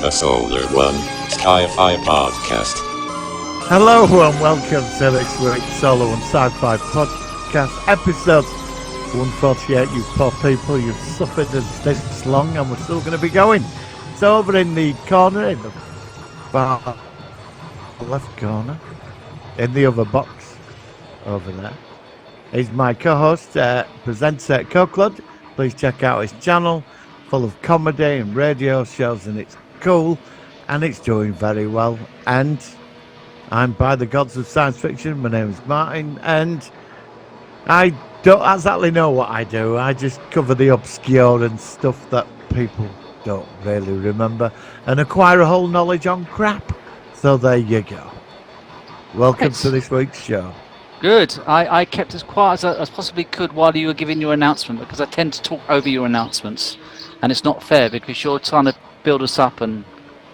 Episode 1, Sci-Fi Podcast. Hello and welcome to this week's Solo and Sci-Fi Podcast, episode 148. You poor people, you've suffered this long and we're still going to be going. So over in the corner, in the far left corner, in the other box over there, is my co-host, presenter Co-Clud. Please check out his channel, full of comedy and radio shows, and it's cool and it's doing very well. And I'm by the gods of science fiction. My name is Martin, and I don't exactly know what I do. I just cover the obscure and stuff that people don't really remember and acquire a whole knowledge on crap. So there you go. Welcome to this week's show. Good. I kept as quiet as possibly could while you were giving your announcement, because I tend to talk over your announcements, and it's not fair because you're trying to build us up and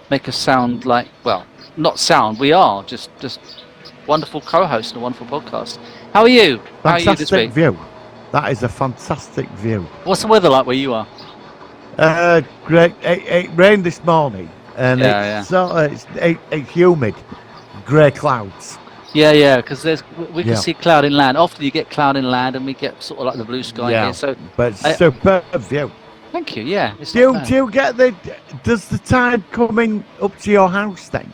make us sound like, well, not sound, we are just wonderful co-hosts and a wonderful podcast. How are you? How are you this week? Fantastic view. That is a fantastic view. What's the weather like where you are? Great. It rained this morning, and it's humid, grey clouds. Yeah, because we can see cloud inland. Often you get cloud inland, and we get sort of like the blue sky here. So, but it's superb view. Thank you. Yeah. Do you get does the tide coming up to your house then?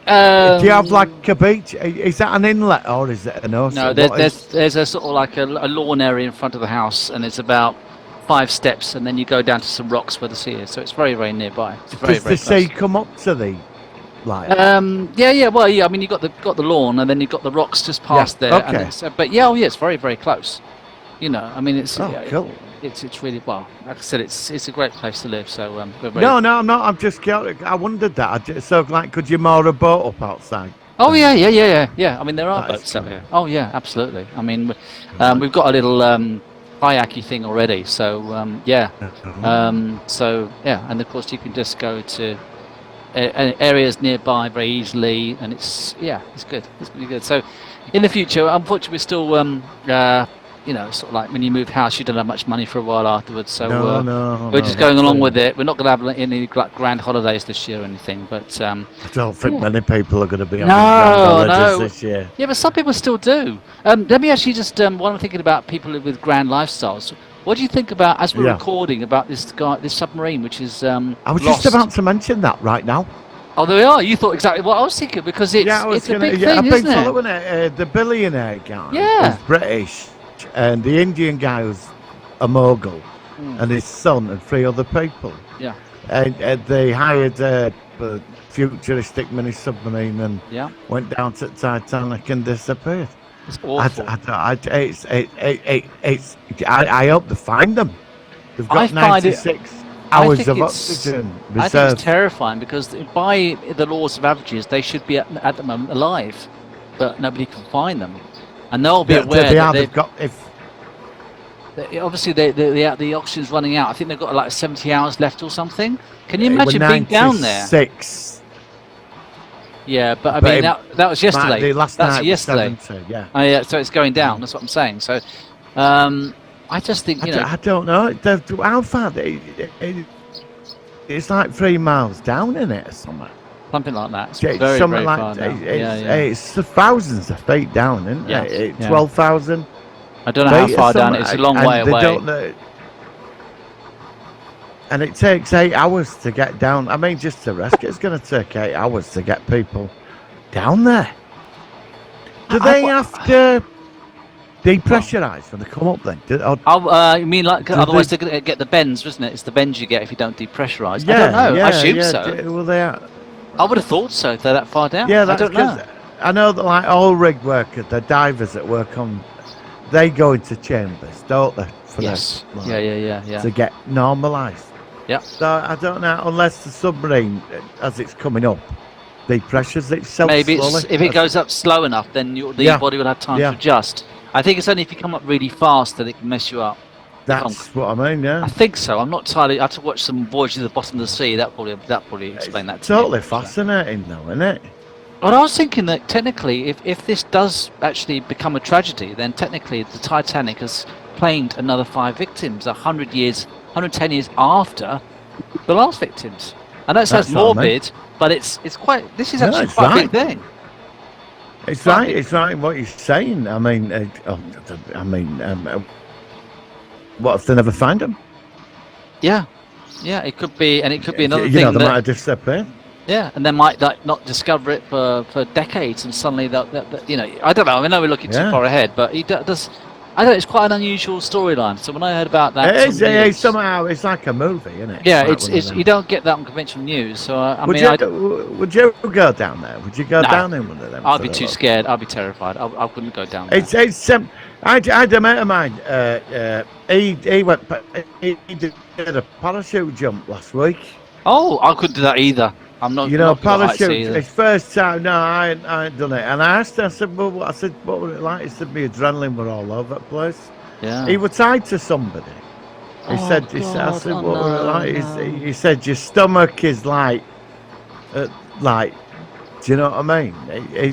Do you have like a beach? Is that an inlet or is it an ocean? No, there's a sort of like a lawn area in front of the house, and it's about 5 steps, and then you go down to some rocks where the sea is. So it's very, very nearby. It's very, does the sea come up to the like? Yeah. Well, yeah. I mean, you got the lawn, and then you got the rocks just past there. Okay. And it's very, very close. You know, I mean, it's cool. It's really, well, like I said, it's a great place to live. So No, I'm not. I'm just curious. I wondered that. Could you moor a boat up outside? Oh yeah. I mean, there are boats out here. Oh yeah, absolutely. I mean, we've got a little kayaky thing already. So and of course you can just go to areas nearby very easily, and it's good. It's really good. So in the future, unfortunately, we're still sort of like when you move house, you don't have much money for a while afterwards. So we're just going along with it. We're not going to have any grand holidays this year or anything. But I don't think many people are going to be on grand holidays this year. Yeah, but some people still do. Let me actually just while I'm thinking about people with grand lifestyles, what do you think about, as we're recording, about this submarine, which is I was lost? just about to mention that right now. Oh, there we are. You thought exactly what I was thinking, because it's a big thing, I've been isn't it? following it. The billionaire guy was British, and the Indian guy was a mogul, and his son and 3 other people. Yeah. And they hired a futuristic mini submarine and went down to Titanic and disappeared. It's awful. I hope they find them. They've got 96 hours of oxygen reserved. I think it's terrifying, because by the laws of averages, they should be at the moment alive, but nobody can find them. And they'll be aware that obviously the oxygen's running out. I think they've got like 70 hours left or something. Can you imagine being down there? 96. Yeah, but I mean that was yesterday. That's yesterday. 70, yeah. Oh yeah, so it's going down. That's what I'm saying. So I just think I don't know. How far? It's like 3 miles down in it or something. Something like that. It's very, something very like far down. It's thousands of feet down, isn't it? 12,000. I don't know how far down. It's a long way away. And it takes 8 hours to get down. I mean, just to rescue, it's going to take 8 hours to get people down there. Do they have to depressurise when they come up then? You mean like, otherwise they're going to get the bends, isn't it? It's the bends you get if you don't depressurise. I don't know. I assume so. Well, they are. I would have thought so if they're that far down. Yeah, I don't know. I know that like all rig workers, the divers that work on, they go into chambers, don't they? To get normalised. Yeah. So I don't know, unless the submarine, as it's coming up, depressures itself maybe slowly. If it goes up slow enough, then the body will have time to adjust. I think it's only if you come up really fast that it can mess you up. That's what I mean, yeah. I think so. I'm not entirely. I had to watch some Voyage to the Bottom of the Sea. That probably explain that. It's totally fascinating, though, isn't it? Well, I was thinking that technically, if this does actually become a tragedy, then technically the Titanic has claimed another 5 victims 110 years after the last victims. I know it sounds That's what I mean. morbid, but it's quite. This is No, actually it's quite a right. big thing. It's right. It's right. What you're saying. I mean, what if they never find them? Yeah, it could be, and it could be another You know, thing they might that. have disappeared. Yeah, and they might like, not discover it for decades, and suddenly I don't know. I know we're looking too Yeah. far ahead, but he does. I don't. It's quite an unusual storyline. So when I heard about that, It is. some news, Somehow it's like a movie, isn't it? yeah, like one of it's them. you don't get that on conventional news. So I Would mean, you go down there? Would you go No. down in one of them? I'd for be the too look? scared. I'd be terrified. I wouldn't go down there. It's I had a mate of mine. He did a parachute jump last week. Oh, I couldn't do that either. I'm not. You know, not good at heights parachute. either. It's first time. No, I ain't done it. And I asked. I said, "Well, what was it like?" He said, "My adrenaline were all over the place." Yeah. He was tied to somebody. He Oh, said. I God, said, oh, "What was it no, like?" no. He said, "Your stomach is like. Do you know what I mean?"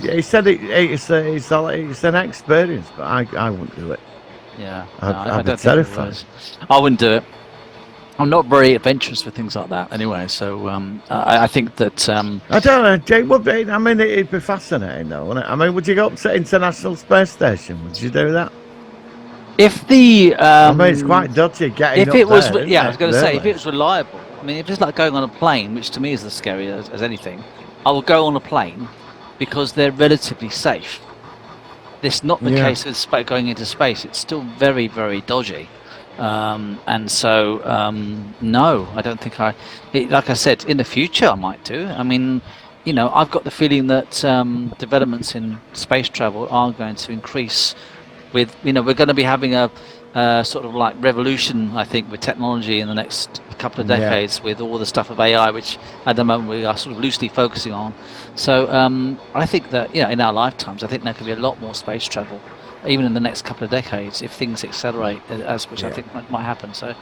He said it's an experience, but I wouldn't do it. Yeah. I'd be don't think it terrified. was. I wouldn't do it. I'm not very adventurous with things like that anyway. So I think that. I don't know, Jay. I mean, it'd be fascinating, though, wouldn't it? I mean, would you go up to International Space Station? Would you do that? If the. I mean, it's quite dodgy getting If up it was, there, yeah, I was going to say, if really? it was reliable. I mean, if it's like going on a plane, which to me is as scary as anything, I will go on a plane because they're relatively safe. This not the Yeah. case with going into space. It's still very, very dodgy. And so, no, I don't think like I said, in the future I might do. I mean, I've got the feeling that developments in space travel are going to increase with, we're going to be having a sort of like revolution, I think, with technology in the next couple of Yeah. decades with all the stuff of AI, which at the moment we are sort of loosely focusing on. So I think that, in our lifetimes, I think there could be a lot more space travel, even in the next couple of decades, if things accelerate, which I think might happen. So,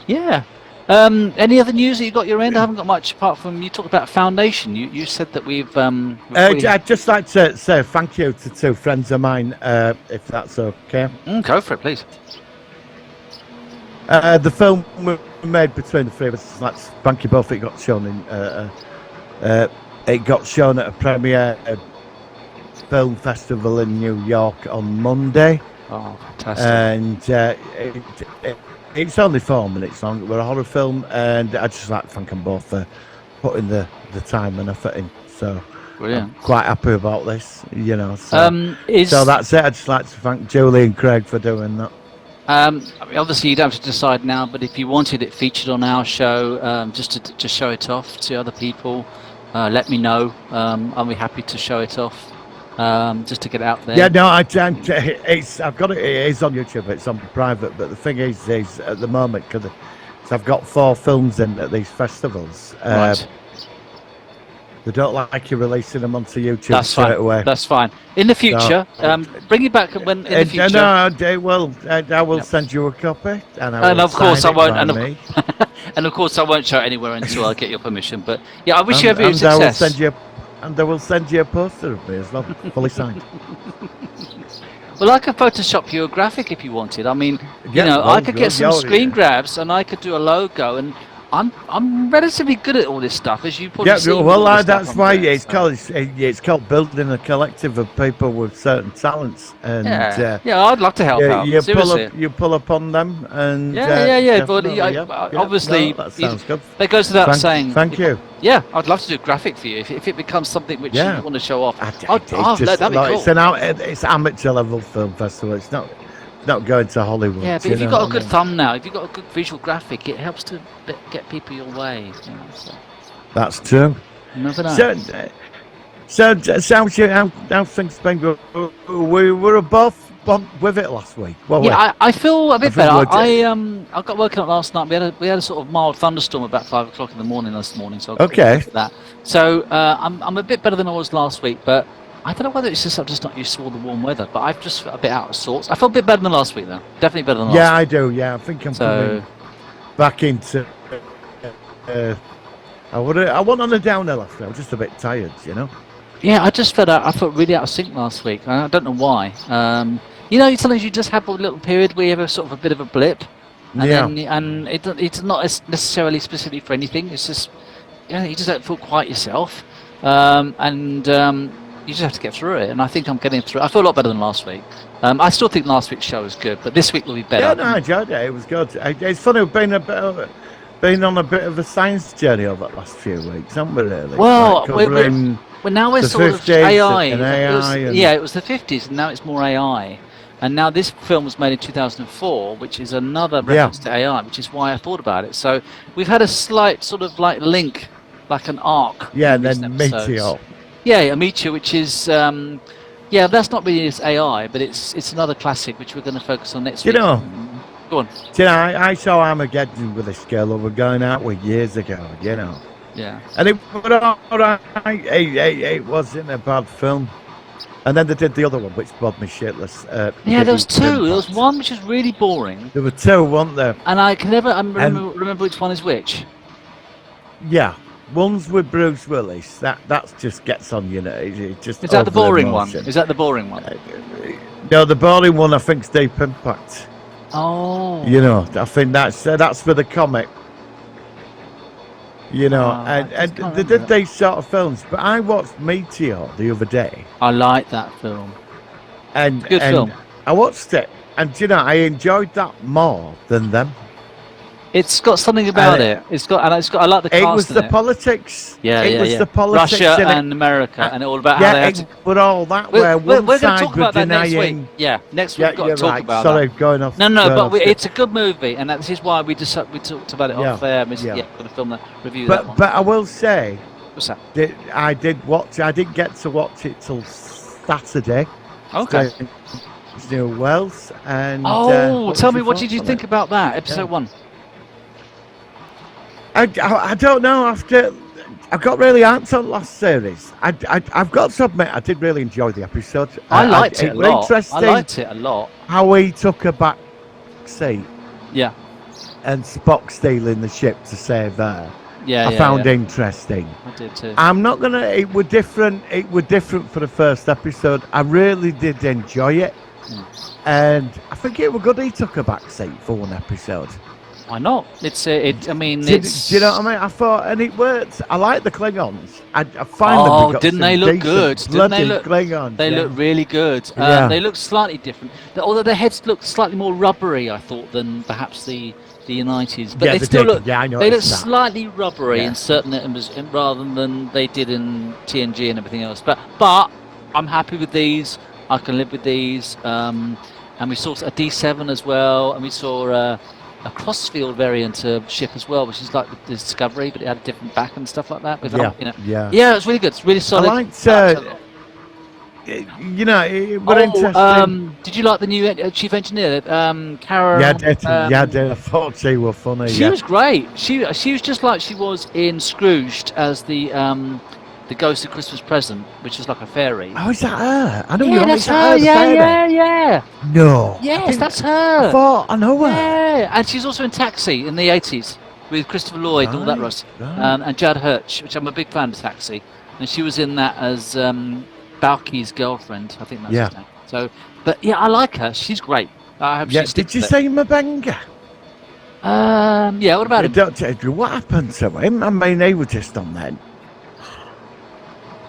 yeah. Any other news that you got your end? I haven't got much apart from you talked about Foundation. You said that we've. I'd just like to say thank you to two friends of mine, if that's okay. Go for it, please. The film we made between the three of us, that's thank you both. It got shown at a premiere film festival in New York on Monday. Oh, fantastic! And it's only 4 minutes long. We're a horror film, and I just like to thank them both for putting the time and effort in. So Brilliant. I'm quite happy about this. So, so that's it. I'd just like to thank Julie and Craig for doing that. I mean, obviously, you don't have to decide now, but if you wanted it featured on our show, just to show it off to other people, let me know. I'll be happy to show it off, just to get it out there. Yeah, no, I've got it. It is on YouTube. It's on private, but the thing is at the moment because I've got 4 films in at these festivals. Right. They don't like you releasing them onto YouTube That's straight fine. away. That's fine. In the future, bring it back when in the future. No, I will send you a copy, and of course I won't. And And of course I won't show it anywhere until I get your permission. But yeah, I wish you every success. I will send you a poster of me as well, fully signed. Well, I could Photoshop you a graphic if you wanted. I mean, Yeah, I could get some screen yeah. grabs and I could do a logo, and I'm relatively good at all this stuff, as you probably see. That's why it's called building a collective of people with certain talents, and I'd love to help out. You pull upon them, and But obviously, that sounds good. That goes without saying. Thank you. Yeah, I'd love to do a graphic for you if it becomes something which you want to show off. That'd be cool. It's amateur level film festival. It's not going to Hollywood. Yeah, but if you've got a good thumbnail, if you've got a good visual graphic, it helps to get people your way. So. That's true. You never know. How things been? We were both with it last week. I feel a bit better. I got woken up last night. We had a sort of mild thunderstorm about 5 o'clock in the morning this morning. So that. So I'm a bit better than I was last week, but I don't know whether it's just I'm just not used to all the warm weather. But I've just felt a bit out of sorts. I felt a bit better than last week though. Definitely better than last week. Yeah, I do. Yeah, I think I'm coming back into. I went on a downer last night. I was just a bit tired, Yeah, I just felt really out of sync last week. I don't know why. Sometimes you just have a little period where you have a sort of a bit of a blip, and it's not necessarily specific for anything. It's just you just don't feel quite yourself, and you just have to get through it. And I think I'm getting through. I feel a lot better than last week. I still think last week's show was good, but this week will be better. Yeah, no, I enjoyed it. It was good. It's funny, we've been on a bit of a science journey over the last few weeks, haven't we? Really? Well, covering now we're the sort of 50s AI. and AI it was the 50s, and now it's more AI. And now this film was made in 2004, which is another reference to AI, which is why I thought about it. So we've had a slight sort of like link, like an arc. Yeah, in and recent then episodes. Meteor. Yeah, a Meteor, which is that's not really as AI, but it's another classic which we're going to focus on next week. You know, go on. You know, I saw Armageddon with this girl who we were going out with years ago. You know. Yeah. And it was all right. It wasn't a bad film. And then they did the other one, which bothered me shitless. Yeah, there was two. There was one which was really boring. There were two, weren't there? And I can never remember which one is which. Yeah, one's with Bruce Willis. That just gets on you. It just is that the boring one? emotion. Is that the boring one? No, the boring one I think's Deep Impact. Oh. You know, I think that's for the comic. You know, and they did these sort of films. But I watched Meteor the other day. I like that film. And good film. I watched it, and you know, I enjoyed that more than them. It's got something about it. It's got. I like the cast. It was the politics. Yeah, it was the politics. Russia and America, and all about how they had to. But all that We're one going to side talk about that next week. denying. Yeah, next week we've got to talk about Sorry, that. going off. No, but it's a good movie, and this is why we talked about it off air. We're going to film that review. But that one. but I will say, what's that? I did watch. I didn't get to watch it till Saturday. Okay. New Wells and. Tell me, what did you think about that episode 1? I don't know. I got really amped on last series. I've got to admit, I did really enjoy the episode. I liked it a lot. Interesting. I liked it a lot. How he took a back seat. Yeah. And Spock stealing the ship to save her. Yeah, I found interesting. I did too. I'm not gonna. It were different. It were different for the first episode. I really did enjoy it, and I think it were good. He took a back seat for one episode. Why not? It's I mean, do you know what I mean? I thought, and it worked. I like the Klingons. I find them. Oh, didn't they look good? Didn't they look? Klingons, they look really good. They look slightly different. Although their heads look slightly more rubbery, I thought, than perhaps the United. But they still look. Yeah, I know. They look slightly rubbery in certain rather than they did in TNG and everything else. But I'm happy with these. I can live with these. And we saw a D7 as well, and we saw. A crossfield variant of ship as well, which is like the Discovery, but it had a different back and stuff like that. Yeah, it's really good. It's really solid. I liked, you know, it was interesting. Did you like the new chief engineer, Kara? Yeah, I did. I thought she was funny. She was great. She was just like she was in Scrooged as the Ghost of Christmas Present, which is like a fairy. Oh, is that her? I know that's her. Yeah. No. Yes, that's her. I thought I know her. Yeah, and she's also in Taxi in the 80s with Christopher Lloyd and all that rest. Right. And Judd Hirsch, which I'm a big fan of Taxi. And she was in that as Balky's girlfriend. I think that's his name. So, but yeah, I like her. She's great. I hope she did you say Mabenga? Yeah, what about him? What happened to him? I mean, he was just on then.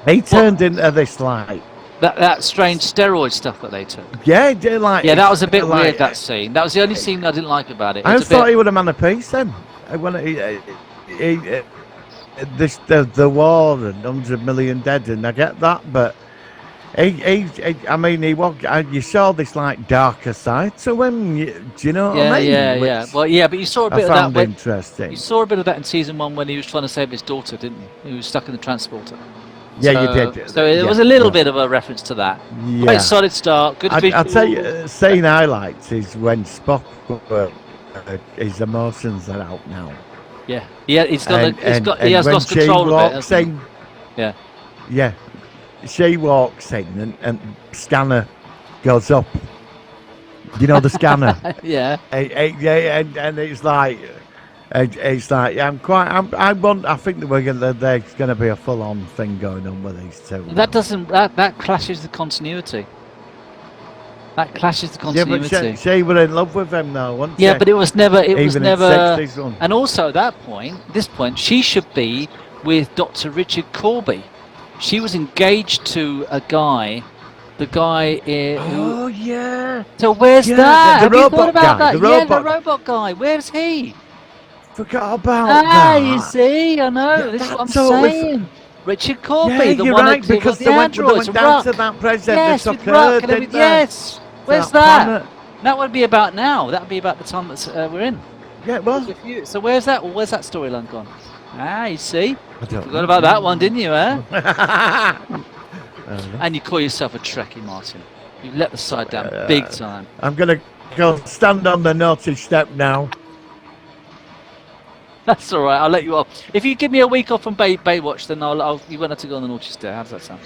He turned into this like that strange steroid stuff that they took. Yeah, like that was a bit weird. That scene. That was the only scene I didn't like about it. I thought he would have man of peace then. When the war and 100 million dead, and I get that, but I mean, you saw this like darker side to him. Do you know what I mean? Yeah. Well, yeah, but you saw a bit of that. Interesting. You saw a bit of that in season 1 when he was trying to save his daughter, didn't he? He was stuck in the transporter. Yeah, you did. So it was a little bit of a reference to that. Yeah. Quite solid start. Good visual. I'll tell you, scene I liked is when Spock, his emotions are out now. Yeah, he has lost control of it. Yeah. She walks in and scanner goes up. You know the scanner. Yeah. And it's like. It's like I think there's going to be a full-on thing going on with these two. That clashes the continuity. That clashes the continuity. Yeah, but she was in love with him though, wasn't she? Yeah, but it was never. Even in 60s one. And also at this point, she should be with Dr. Richard Corby. She was engaged to a guy. The guy who. Oh yeah. So where's Yeah, that? the Have you thought robot about guy, that? the Yeah, the robot- robot guy. Where's he? Forgot about Ah, that. you see, I know. Yeah, This is what I'm that's totally saying. Richard Corby, Yeah, the you're one right, that because the they went androids, down Ruck. to that present Yes, that with occurred, Ruck and didn't everything. they? Yes. Where's that that? planet. That would be about now. That would be about the time that we're in. Yeah, it was. So where's that? Where's that storyline gone? Ah, you see. I don't Forgot know. about that one, didn't you, eh? I And you call yourself a Trekkie, Martin. You let the side down big time. I'm gonna go stand on the naughty step now. That's all right. I'll let you off. If you give me a week off from Baywatch, then you won't have to go on the naughty step. How does that sound?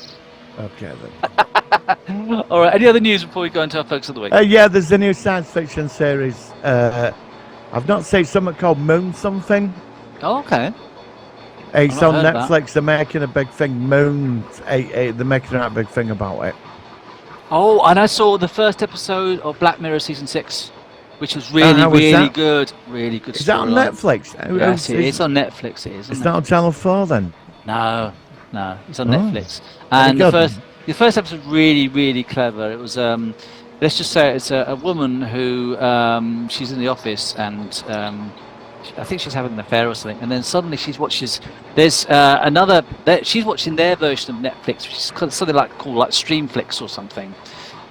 Okay then. All right. Any other news before we go into our focus of the week? Yeah, there's a new science fiction series. I've not seen something called Moon something. Oh, okay. It's not on heard of Netflix. They're making a big thing. Moon. They're making a big thing about it. Oh, and I saw the first episode of Black Mirror season 6, which was really, how was really that? good. Really good. Is that on storyline. Netflix? Yes, it's on Netflix. It is. It's not on Channel 4 then. No, it's on Oh. Netflix. And Very the first episode was really, really clever. It was let's just say it's a woman who she's in the office and I think she's having an affair or something, and then suddenly she's watching she's watching their version of Netflix, which is something called Streamflix or something,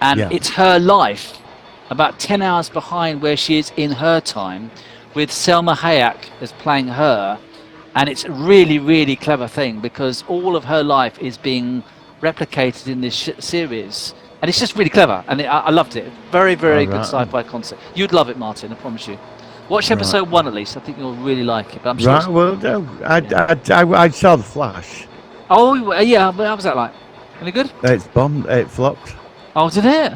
and it's her life about 10 hours behind where she is in her time, with Selma Hayek as playing her. And it's a really, really clever thing because all of her life is being replicated in this series. And it's just really clever. And I loved it. Very, very good sci-fi concept. You'd love it, Martin, I promise you. Watch episode 1 at least. I think you'll really like it. But I'm sure Right, well, no, I saw The Flash. Oh, yeah. But how was that like? Any good? It's bombed. It flopped. Oh, did it?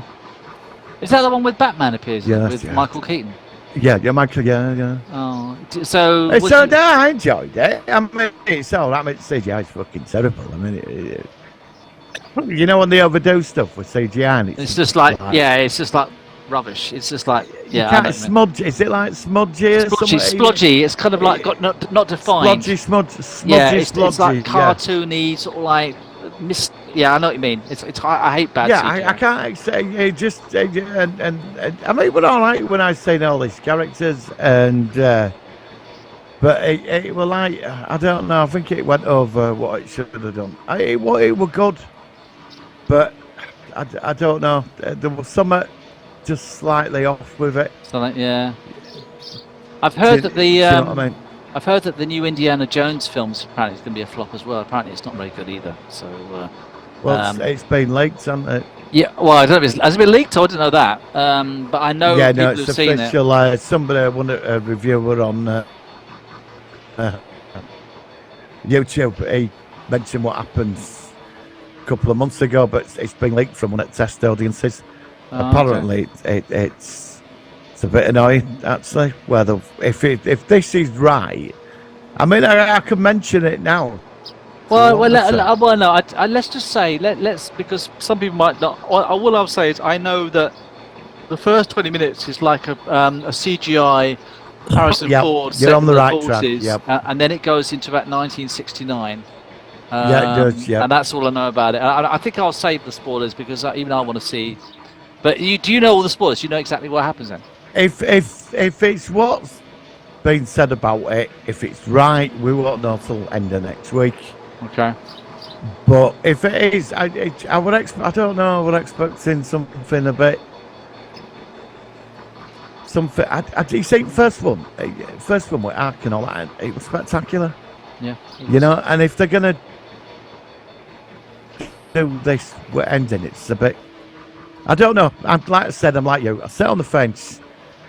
Is that the one with Batman appears in, Yes, with yeah. Michael Keaton? Yeah, Michael, yeah. Oh, so... No, I enjoyed it. I mean, it's all right. I mean, CGI is fucking terrible. I mean, you know when they overdo stuff with CGI, and it's just like, it's just like rubbish. It's just like, you can't smudge. Is it like smudgy? Splodgy. It's kind of like got not defined. Smudgy, yeah, it's like yeah. cartoony, sort of like mist. Yeah, I know what you mean. I hate bad. Yeah, CGI. I can't say it just and I mean, we're all right when I say all these characters and. But it was like, I don't know, I think it went over what it should have done. It was good, but I don't know. There was something just slightly off with it. Yeah. I've heard that you know what I mean? I've heard that the new Indiana Jones films apparently is going to be a flop as well. Apparently it's not very good either. So. Well, it's been leaked, hasn't it? Yeah, well, I don't know if has it been leaked? I didn't know that. But I know people it's who've seen official. it. Somebody, a reviewer on YouTube, he mentioned what happened a couple of months ago, but it's been leaked from one of the test audiences. Apparently, it's a bit annoying, actually. Whether if this is right, I mean, I can mention it now. Well, no. Let's just say let's because some people might not. All I'll say is I know that the first 20 minutes is like a CGI Harrison Ford. You're on the right 40s, track. Yep. And then it goes into about 1969. Yeah, it does. Yeah. And that's all I know about it. I think I'll save the spoilers because even I want to see. But do you know all the spoilers? Do you know exactly what happens then? If it's what's been said about it, if it's right, we won't know till end of next week. Okay. But if it is, I would I don't know. I would expecting something a bit. Something. You see, first one with Ark and all that, it was spectacular. Yeah. You know, and if they're gonna do this, we're ending. It's a bit. I don't know. Like I said, I'm like you. I sit on the fence,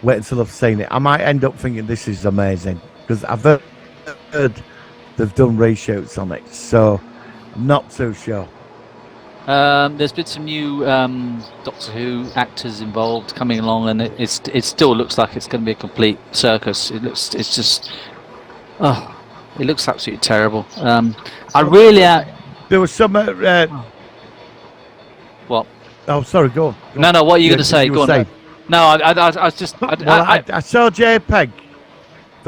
wait until I've seen it. I might end up thinking this is amazing because I've heard they've done reshoots on it, so I'm not too sure. There's been some new Doctor Who actors involved coming along, and it still looks like it's going to be a complete circus. It looks absolutely terrible. There was some. What? Oh, sorry. Go on. No. What are you going to say? Go on. No, I was just. I saw JPEG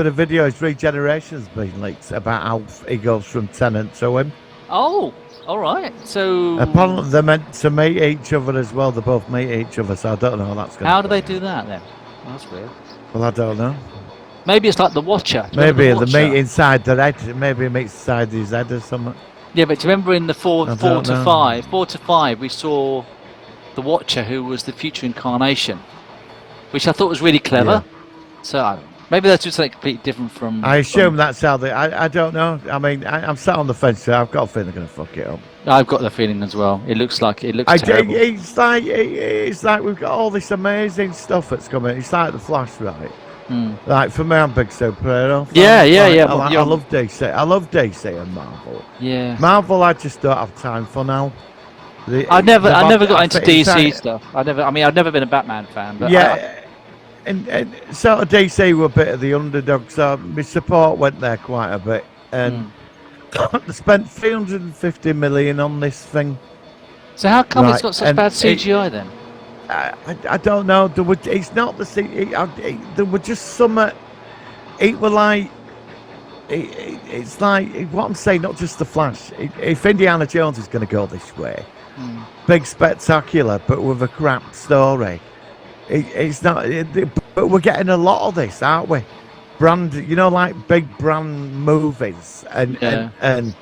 for the video, his regeneration's been leaked about how he goes from Tennant to him. Oh, all right. So Apparently they're meant to meet each other as well. They both meet each other, so I don't know how that's going to how do they do that then? Oh, that's weird. Well, I don't know. Maybe it's like the Watcher. Maybe they meet inside their head. Maybe he meets inside his head or something. Yeah, but do you remember in the 4 to 5, we saw the Watcher, who was the future incarnation, which I thought was really clever. Yeah. So maybe that's just something completely different from. I assume that's how they. I don't know. I mean, I'm sat on the fence. So I've got a feeling they're going to fuck it up. I've got the feeling as well. It looks terrible. It's like we've got all this amazing stuff that's coming. It's like the Flash, right? Like for me, I'm a big superhero fan. I love DC. I love DC and Marvel. Yeah. Marvel, I just don't have time for now. I've never got into DC stuff. I've never been a Batman fan. But and sort of DC were a bit of the underdog, so my support went there quite a bit. And they spent $350 million on this thing. So how come it's got such bad CGI then? I don't know. It's not the CGI. There were just some. It were like. It's like what I'm saying. Not just the Flash. If Indiana Jones is going to go this way, big spectacular, but with a crap story. It's not. But we're getting a lot of this, aren't we? Brand, like big brand movies and $100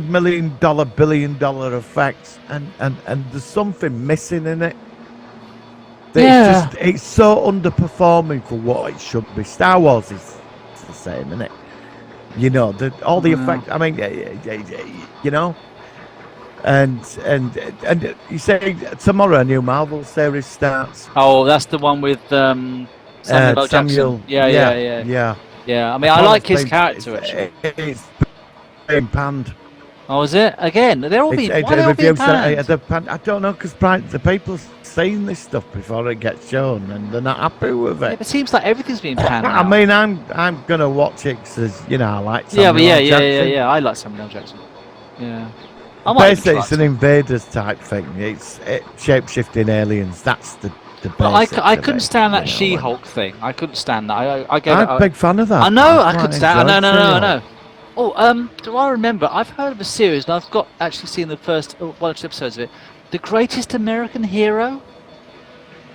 million, $1 billion effects, and there's something missing in it. It's so underperforming for what it should be. Star Wars is the same, isn't it? All the effects. I mean, and you say tomorrow a new Marvel series starts. Oh, that's the one with Samuel L. Jackson. Yeah. I mean, I like his character actually. It's being panned. Oh, is it? Again, they're all being panned. I don't know, because the people have seen this stuff before it gets shown, and they're not happy with it. It seems like everything's being panned. I mean, I'm gonna watch it because I like Samuel L. Jackson. Yeah. I like Samuel L. Jackson. Yeah. Basically, it's an Invaders type thing. It's shape-shifting aliens. That's the basics. I couldn't stand that She-Hulk thing. I couldn't stand that. I'm a big fan of that. I know. I couldn't stand. I know. Oh, do I remember? I've heard of a series, and I've actually seen the first one or two episodes of it. The Greatest American Hero.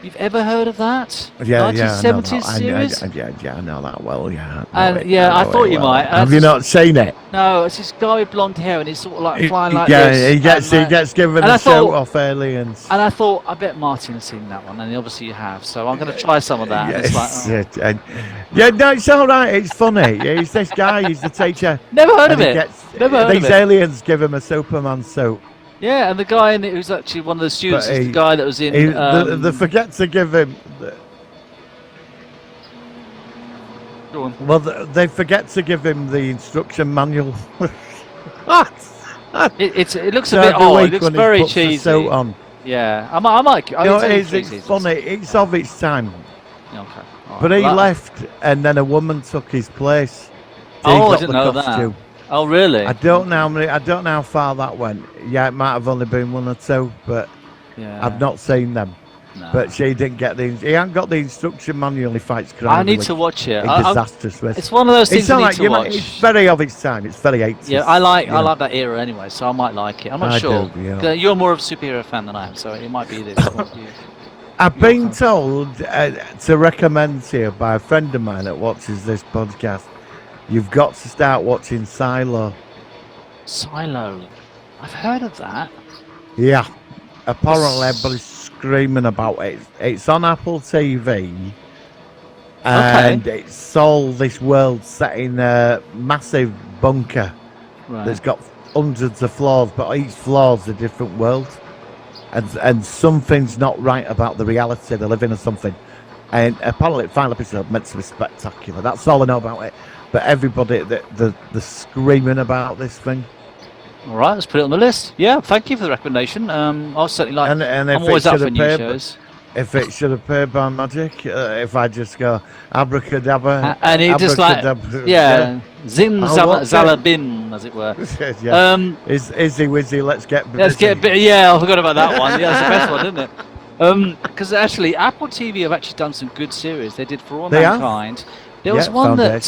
You've ever heard of that? 1970s series? I know that well, yeah. I thought you might. Have you not seen it? No, it's this guy with blonde hair, and he's sort of like flying like this. Yeah, he gets given a show off aliens. And I thought, I bet Martin has seen that one, and obviously you have, so I'm going to try some of that. It's all right, it's funny. He's this guy, he's the teacher. Never heard of it. These aliens give him a Superman suit. Yeah, and the guy in it who's actually one of the students is the guy that was in. They forget to give him. Go on. Well, they forget to give him the instruction manual. It looks a bit odd. It looks very cheesy. On. Yeah, I might. It's funny. It's of its time. Okay. Right. But he left, and then a woman took his place. I didn't know that. Oh, really? I don't know how far that went. Yeah, it might have only been one or two, but I've not seen them. No. But she didn't get he hadn't got the instruction manual. He fights crime. I need to watch it. Disastrous. It's one of those things I need to watch. It's very of its time. It's very 80s. Yeah, I like that era anyway, so I might like it. I'm not sure. You're more of a superhero fan than I am, so it might be this one for you. I've been told to recommend to you by a friend of mine that watches this podcast. You've got to start watching Silo. Silo? I've heard of that. Yeah. Apparently everybody's screaming about it. It's on Apple TV. And it's all this world set in a massive bunker that's got hundreds of floors, but each floor's a different world. And something's not right about the reality they live in or something. And apparently the final episode meant to be spectacular. That's all I know about it. But everybody, they're screaming about this thing. All right, let's put it on the list. Yeah, thank you for the recommendation. I'll certainly like. And I'm always up for new shows. If it should appear by magic, if I just go abracadabra, and he just like zim zalabim, as it were. Izzy Wizzy, let's get. Yeah, I forgot about that one. Yeah, that's the best one, isn't it? Because actually, Apple TV have actually done some good series. They did For All They have? Mankind. There was one that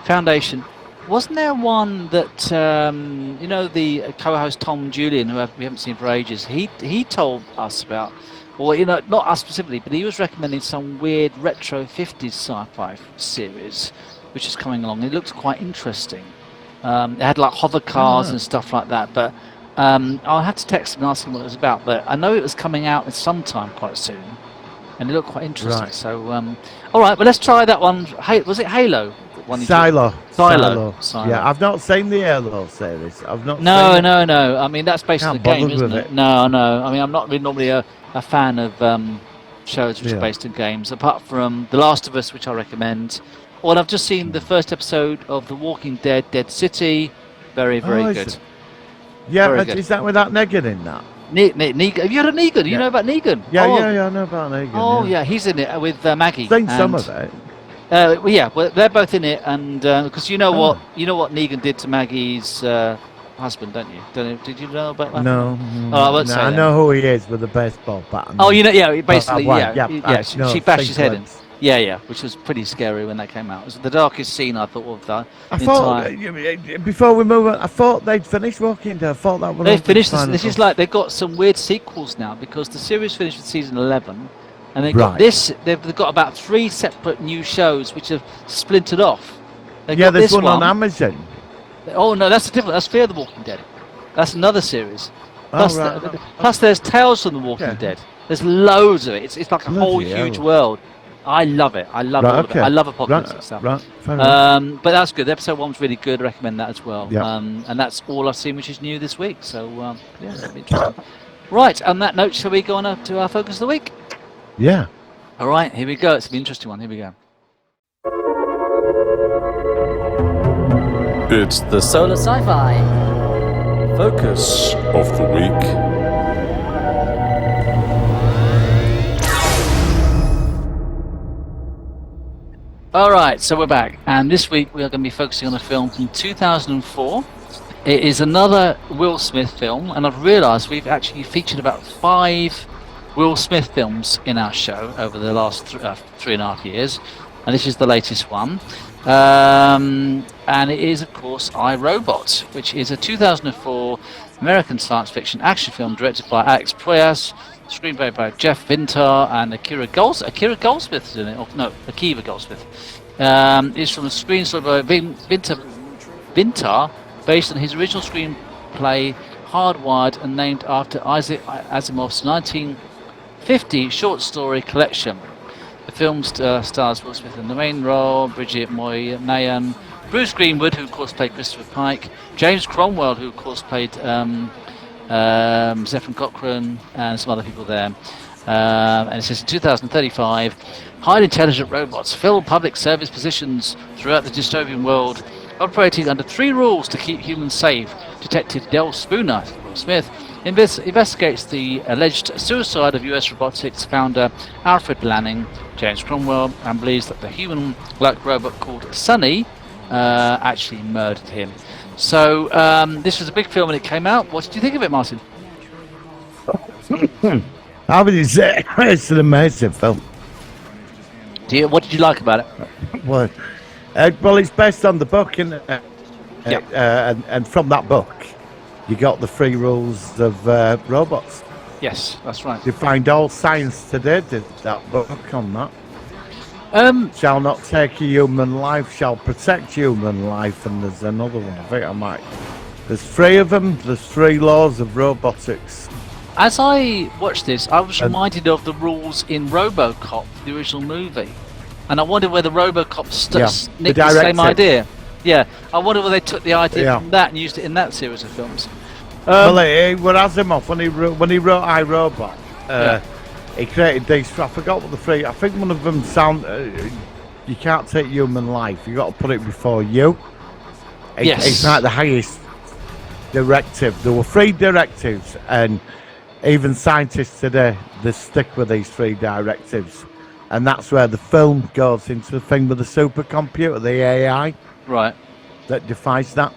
Foundation. Wasn't there one that the co-host Tom Julian, we haven't seen for ages? He told us about, or not us specifically, but he was recommending some weird retro 50s sci-fi series, which is coming along. It looks quite interesting. It had like hover cars and stuff like that, but. I'll have to text him and ask him what it was about, but I know it was coming out at some time quite soon, and it looked quite interesting. Right. So, all right, well, let's try that one. Was it Halo? Silo. Silo. Yeah, I've not seen the Halo series. I've not. No, seen it. no. I mean, that's based on the game, isn't it? No. I mean, I'm not really normally a fan of shows which are based on games, apart from The Last of Us, which I recommend. Well, I've just seen the first episode of The Walking Dead, Dead City. Very, very good. Yeah, is that with that Negan in that? Negan. Have you heard of Negan? You know about Negan? Yeah, I know about Negan. Oh, yeah, he's in it with Maggie. Seen some of it. Well, they're both in it, and because you know what Negan did to Maggie's husband, don't you? Did you know about that? No. I won't say I know who he is with the baseball bat. Oh, basically, she bashed his head in. Glimpse. Yeah, which was pretty scary when that came out. It was the darkest scene I thought of that. I thought, before we move on, I thought they'd finished Walking Dead. I thought that was. They finished this is like they've got some weird sequels now because the series finished with season 11, and they've got this. They've got about 3 separate new shows which have splintered off. There's one on Amazon. Oh no, that's different. That's Fear the Walking Dead. That's another series. Plus, Plus there's Tales from the Walking Dead. There's loads of it. It's like a whole huge world. I love it. I love all of it. I love apocalyptic stuff. But that's good. Episode 1 was really good. I recommend that as well. And that's all I've seen which is new this week. So, that'll be interesting. Right, on that note, shall we go on to our focus of the week? Yeah. All right, here we go. It's an interesting one. Here we go. It's the Solar Sci-Fi focus of the week. All right, so we're back, and this week we are going to be focusing on a film from 2004. It is another Wil Smith film, and I've realised we've actually featured about 5 Wil Smith films in our show over the last 3.5 years, and this is the latest one. And it is, of course, I, Robot, which is a 2004 American science fiction action film directed by Alex Proyas, screenplay by Jeff Vintar and Akira Goldsmith is in it. Akiva Goldsmith. It's from a screenplay by Vintar, based on his original screenplay Hardwired and named after Isaac Asimov's 1950 short story collection. The film stars Will Smith in the main role, Bridget Moynihan, Bruce Greenwood, who of course played Christopher Pike, James Cromwell, who of course played Zephyr Cochrane, and some other people there. And it says in 2035, highly intelligent robots fill public service positions throughout the dystopian world, operating under 3 rules to keep humans safe. Detective Del Spooner, Will Smith, investigates the alleged suicide of US robotics founder Alfred Lanning, James Cromwell, and believes that the human-like robot called Sunny actually murdered him. So this was a big film when it came out. What did you think of it, Martin? How would you say? It's an amazing film. What did you like about it? Well, it's based on the book, isn't it? And from that book, you got the 3 rules of robots. Yes, that's right. You find all science today did that book on that. Shall not take a human life, shall protect human life, and there's another one, I think I might. There's 3 of them, there's 3 laws of robotics. As I watched this, I was reminded of the rules in RoboCop, the original movie. And I wonder whether RoboCop nicked the same idea. Yeah, I wonder whether they took the idea from that and used it in that series of films. Well, it was Asimov when he wrote I, Robot. He created these. I forgot what the 3. I think one of them sound. You can't take human life. You got to put it before you. It's like the highest directive. There were 3 directives, and even scientists today they stick with these 3 directives, and that's where the film goes into the thing with the supercomputer, the AI, right? That defies that.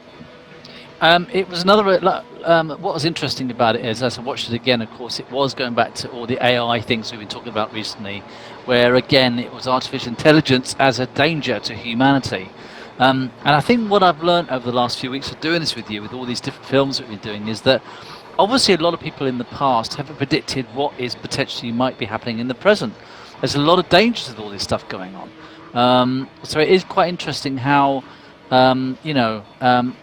It was another. What was interesting about it is, as I watched it again, of course, it was going back to all the AI things we've been talking about recently, where again it was artificial intelligence as a danger to humanity. And I think what I've learned over the last few weeks of doing this with you, with all these different films that we've been doing, is that obviously a lot of people in the past have predicted what is potentially might be happening in the present. There's a lot of dangers with all this stuff going on. So it is quite interesting how,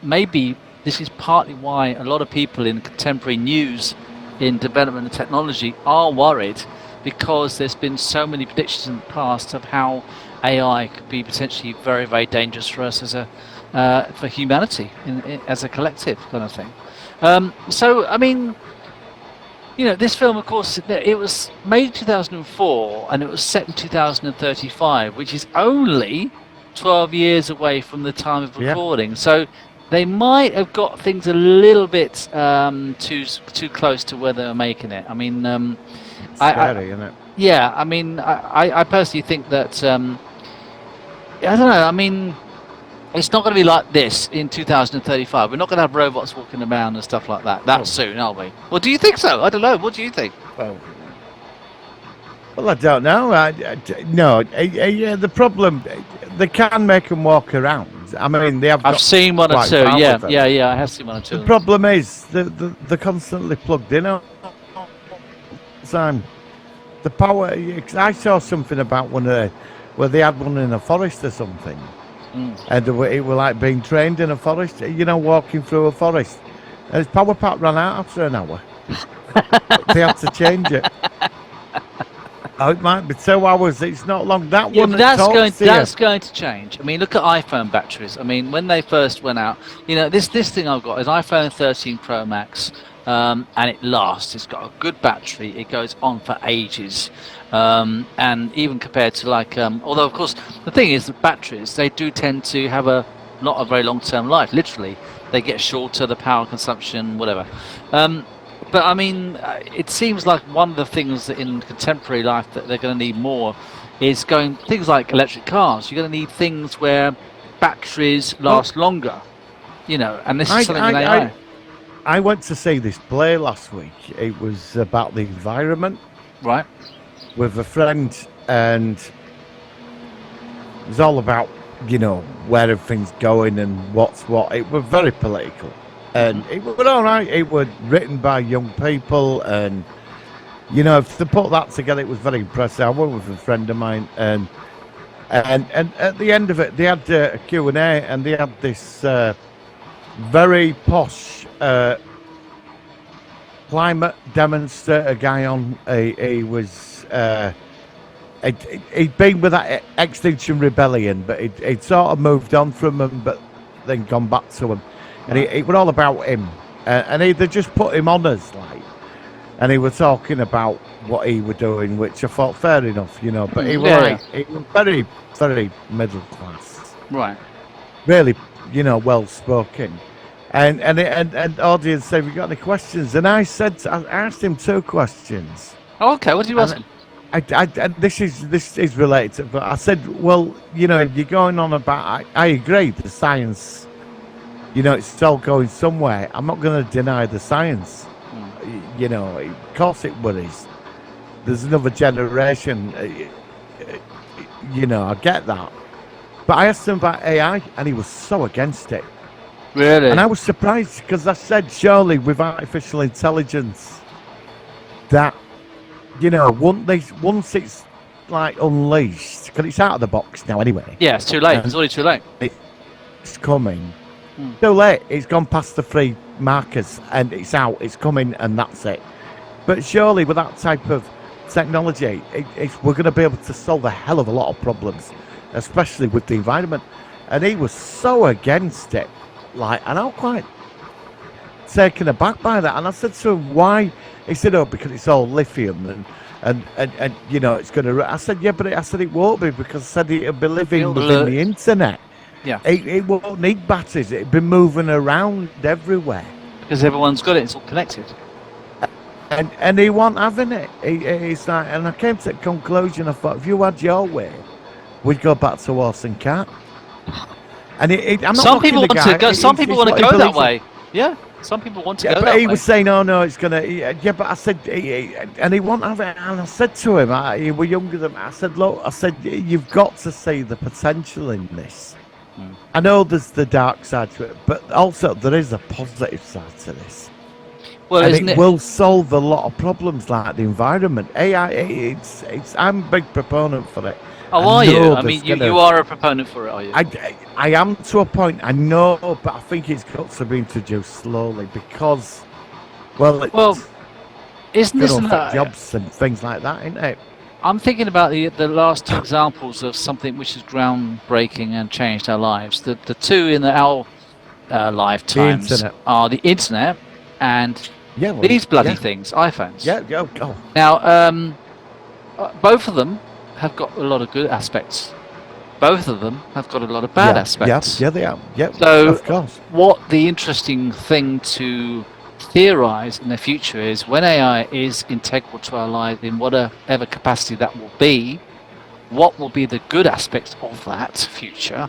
maybe this is partly why a lot of people in contemporary news in development and technology are worried, because there's been so many predictions in the past of how AI could be potentially very, very dangerous for us as for humanity as a collective kind of thing. So, I mean, this film, of course, it was made in 2004 and it was set in 2035, which is only 12 years away from the time of recording. Yeah. So they might have got things a little bit too close to where they were making it. I mean, scary, isn't it? Yeah, I mean, I personally think that, I don't know, I mean, it's not going to be like this in 2035. We're not going to have robots walking around and stuff like that soon, are we? Well, do you think so? I don't know. What do you think? Well, I don't know. No, the problem, they can make them walk around. I mean, they have. I've seen one or two. Yeah, I have seen one or two. The problem is they're constantly plugged in all the time. The power. I saw something about where they had one in a forest or something. And it was like being trained in a forest, walking through a forest. And his power pack ran out after an hour. They had to change it. Oh, it might be 2 hours. It's not long. That one. That's going to change. I mean, look at iPhone batteries. I mean, when they first went out, this thing I've got is iPhone 13 Pro Max, and it lasts. It's got a good battery. It goes on for ages. And even compared to although of course the thing is that batteries, they do tend to have not a very long-term life. Literally, they get shorter, the power consumption, whatever. But I mean, it seems like one of the things that in contemporary life that they're going to need more is things like electric cars. You're going to need things where batteries last longer. And this is something in AI. I went to see this play last week. It was about the environment. Right. With a friend, and it was all about, where everything's going and what's what. It was very political. And it was all right. It was written by young people, and, if they put that together, it was very impressive. I went with a friend of mine, and at the end of it, they had a Q&A, and they had this very posh climate demonstrator guy on. He was he'd been with that Extinction Rebellion, but he'd sort of moved on from them, but then gone back to them. And it was all about him, and they just put him on us, and he was talking about what he was doing, which I thought fair enough, but he was he was very, very middle class, right? Really, well spoken, and audience said, "Have you got any questions?" And I asked him 2 questions. Oh, okay, what did you ask him? This is related, but I said, well, you're going on about. I agree, the science. It's all going somewhere. I'm not going to deny the science. Of course it worries. There's another generation. I get that. But I asked him about AI, and he was so against it. Really? And I was surprised, because I said, surely with artificial intelligence, that, once it's unleashed, because it's out of the box now anyway. Yeah, it's too late. It's already too late. It's coming. Too late. It's gone past the 3 markers, and it's out. It's coming, and that's it. But surely with that type of technology, we're going to be able to solve a hell of a lot of problems, especially with the environment. And he was so against it, and I'm quite taken aback by that. And I said to him, why? He said, oh, because it's all lithium and it's going to. I said, yeah, but it won't be, because I said it'll be living within the internet. Yeah. It won't need batteries. It'll be moving around everywhere. Because everyone's got it. It's all connected. And he wasn't having it. He's like, and I came to the conclusion. I thought, if you had your way, we'd go back to horse and cart. And I'm not some people want to go. Some people want to go that way. Yeah, some people want to Yeah, go but that he way. was saying, "Oh no, it's gonna." Yeah, but I said, and he won't have it. And I said to him, "He were younger than me." I said, "Look, I said you've got to see the potential in this. Mm. I know there's the dark side to it, but also there is a positive side to this, Well, and isn't it it? will solve a lot of problems like the environment. AI, it's. I'm a big proponent for it. Oh, I are you? know I there's mean, you, gonna. you are a proponent for it, are you? I am to a point. I know, but I think it's got to be introduced slowly because, well, Well, it's isn't going this to an? affect jobs and things like that, isn't it? I'm thinking about the last two examples of something which is groundbreaking and changed our lives. The two in our The lifetimes internet. are the internet and Yeah, well, these bloody yeah, things, iPhones. yeah, yeah. Oh, Now, both of them have got a lot of good aspects. Both of them have got a lot of bad yeah, yeah, aspects. yeah. They are. Yeah, So, of course. what the interesting thing to theorize in the future is when AI is integral to our lives in whatever capacity that will be, what will be the good aspects of that future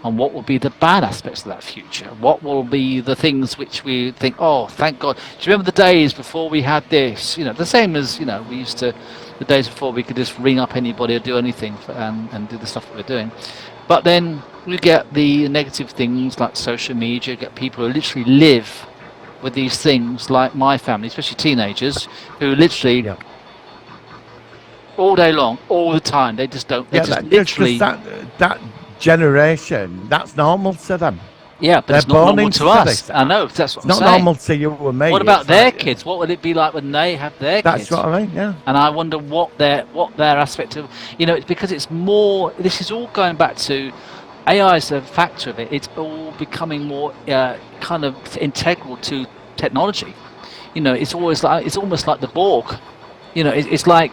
and what will be the bad aspects of that future? What will be the things which we think, oh, thank God. Do you remember the days before we had this? You know, the same as, we used to, the days before we could just ring up anybody or do anything and do the stuff that we're doing. But then we get the negative things like social media, get people who literally live with these things like my family, especially teenagers, who literally Yeah, all day long, all the time, they just don't, they yeah. just Because literally. that generation, that's normal to them. Yeah, but They're it's not born normal to into us. this. I know, that's what It's I'm not saying. normal to you or me. What about It's their like kids? What will it be like when they have their that's kids? what I mean. Yeah. And I wonder what their aspect of, it's because it's more. This is all going back to AI is a factor of it. It's all becoming more kind of integral to technology. It's almost like the Borg. It's like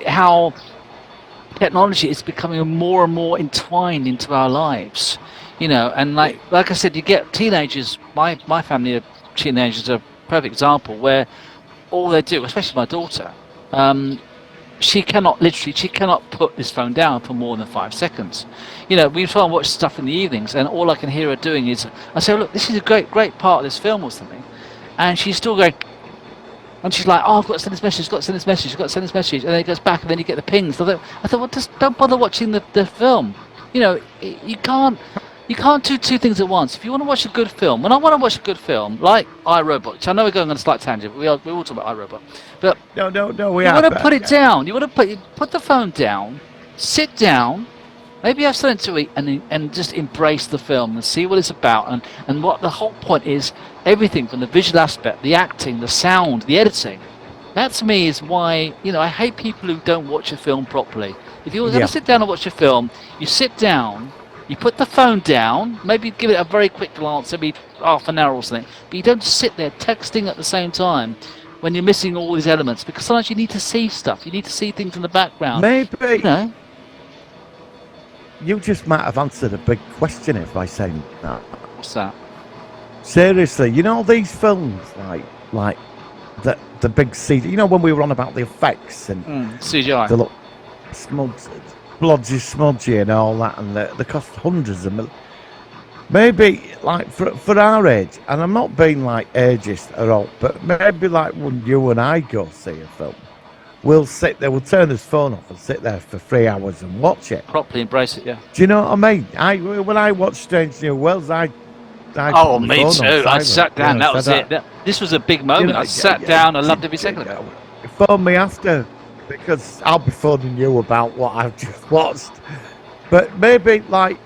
how technology is becoming more and more entwined into our lives. And like I said, you get teenagers. My family of teenagers are a perfect example where all they do, especially my daughter, she cannot put this phone down for more than 5 seconds. We try and watch stuff in the evenings, and all I can hear her doing is I say, look, this is a great part of this film or something, and she's still going. And she's like, oh, I've got to send this message, got to send this message, got to send this message. And then it goes back, and then you get the pings. I thought, well, just don't bother watching the film. You can't do two things at once. If you want to watch a good film, when I want to watch a good film, like iRobot, which I know we're going on a slight tangent, but we all talk about iRobot. But No, we you are. want to But put it down. You want to put the phone down, sit down, maybe have something to eat, and just embrace the film and see what it's about. And what the whole point is, everything from the visual aspect, the acting, the sound, the editing. That to me is why, I hate people who don't watch a film properly. If you're going yeah, to sit down and watch a film, you sit down, you put the phone down, maybe give it a very quick glance, maybe half an hour or something, but you don't sit there texting at the same time when you're missing all these elements, because sometimes you need to see stuff, you need to see things in the background. maybe you just might have answered a big question if by saying that. What's that? Seriously, these films like the big CD. When we were on about the effects and CGI. the look smudgy and all that, and they cost hundreds of millions. Maybe like for our age, and I'm not being like ageist at all, but maybe like when you and I go see a film, we'll sit there, we'll turn his phone off and sit there for 3 hours and watch it. Properly embrace it, yeah. Do you know what I mean? When I watched Strange New Worlds, I Oh, put my me phone on too. I silent. sat down. That was it. This was a big moment. I sat down. I loved every second of it. Phone me after, because I'll be phoning you about what I've just watched. But maybe like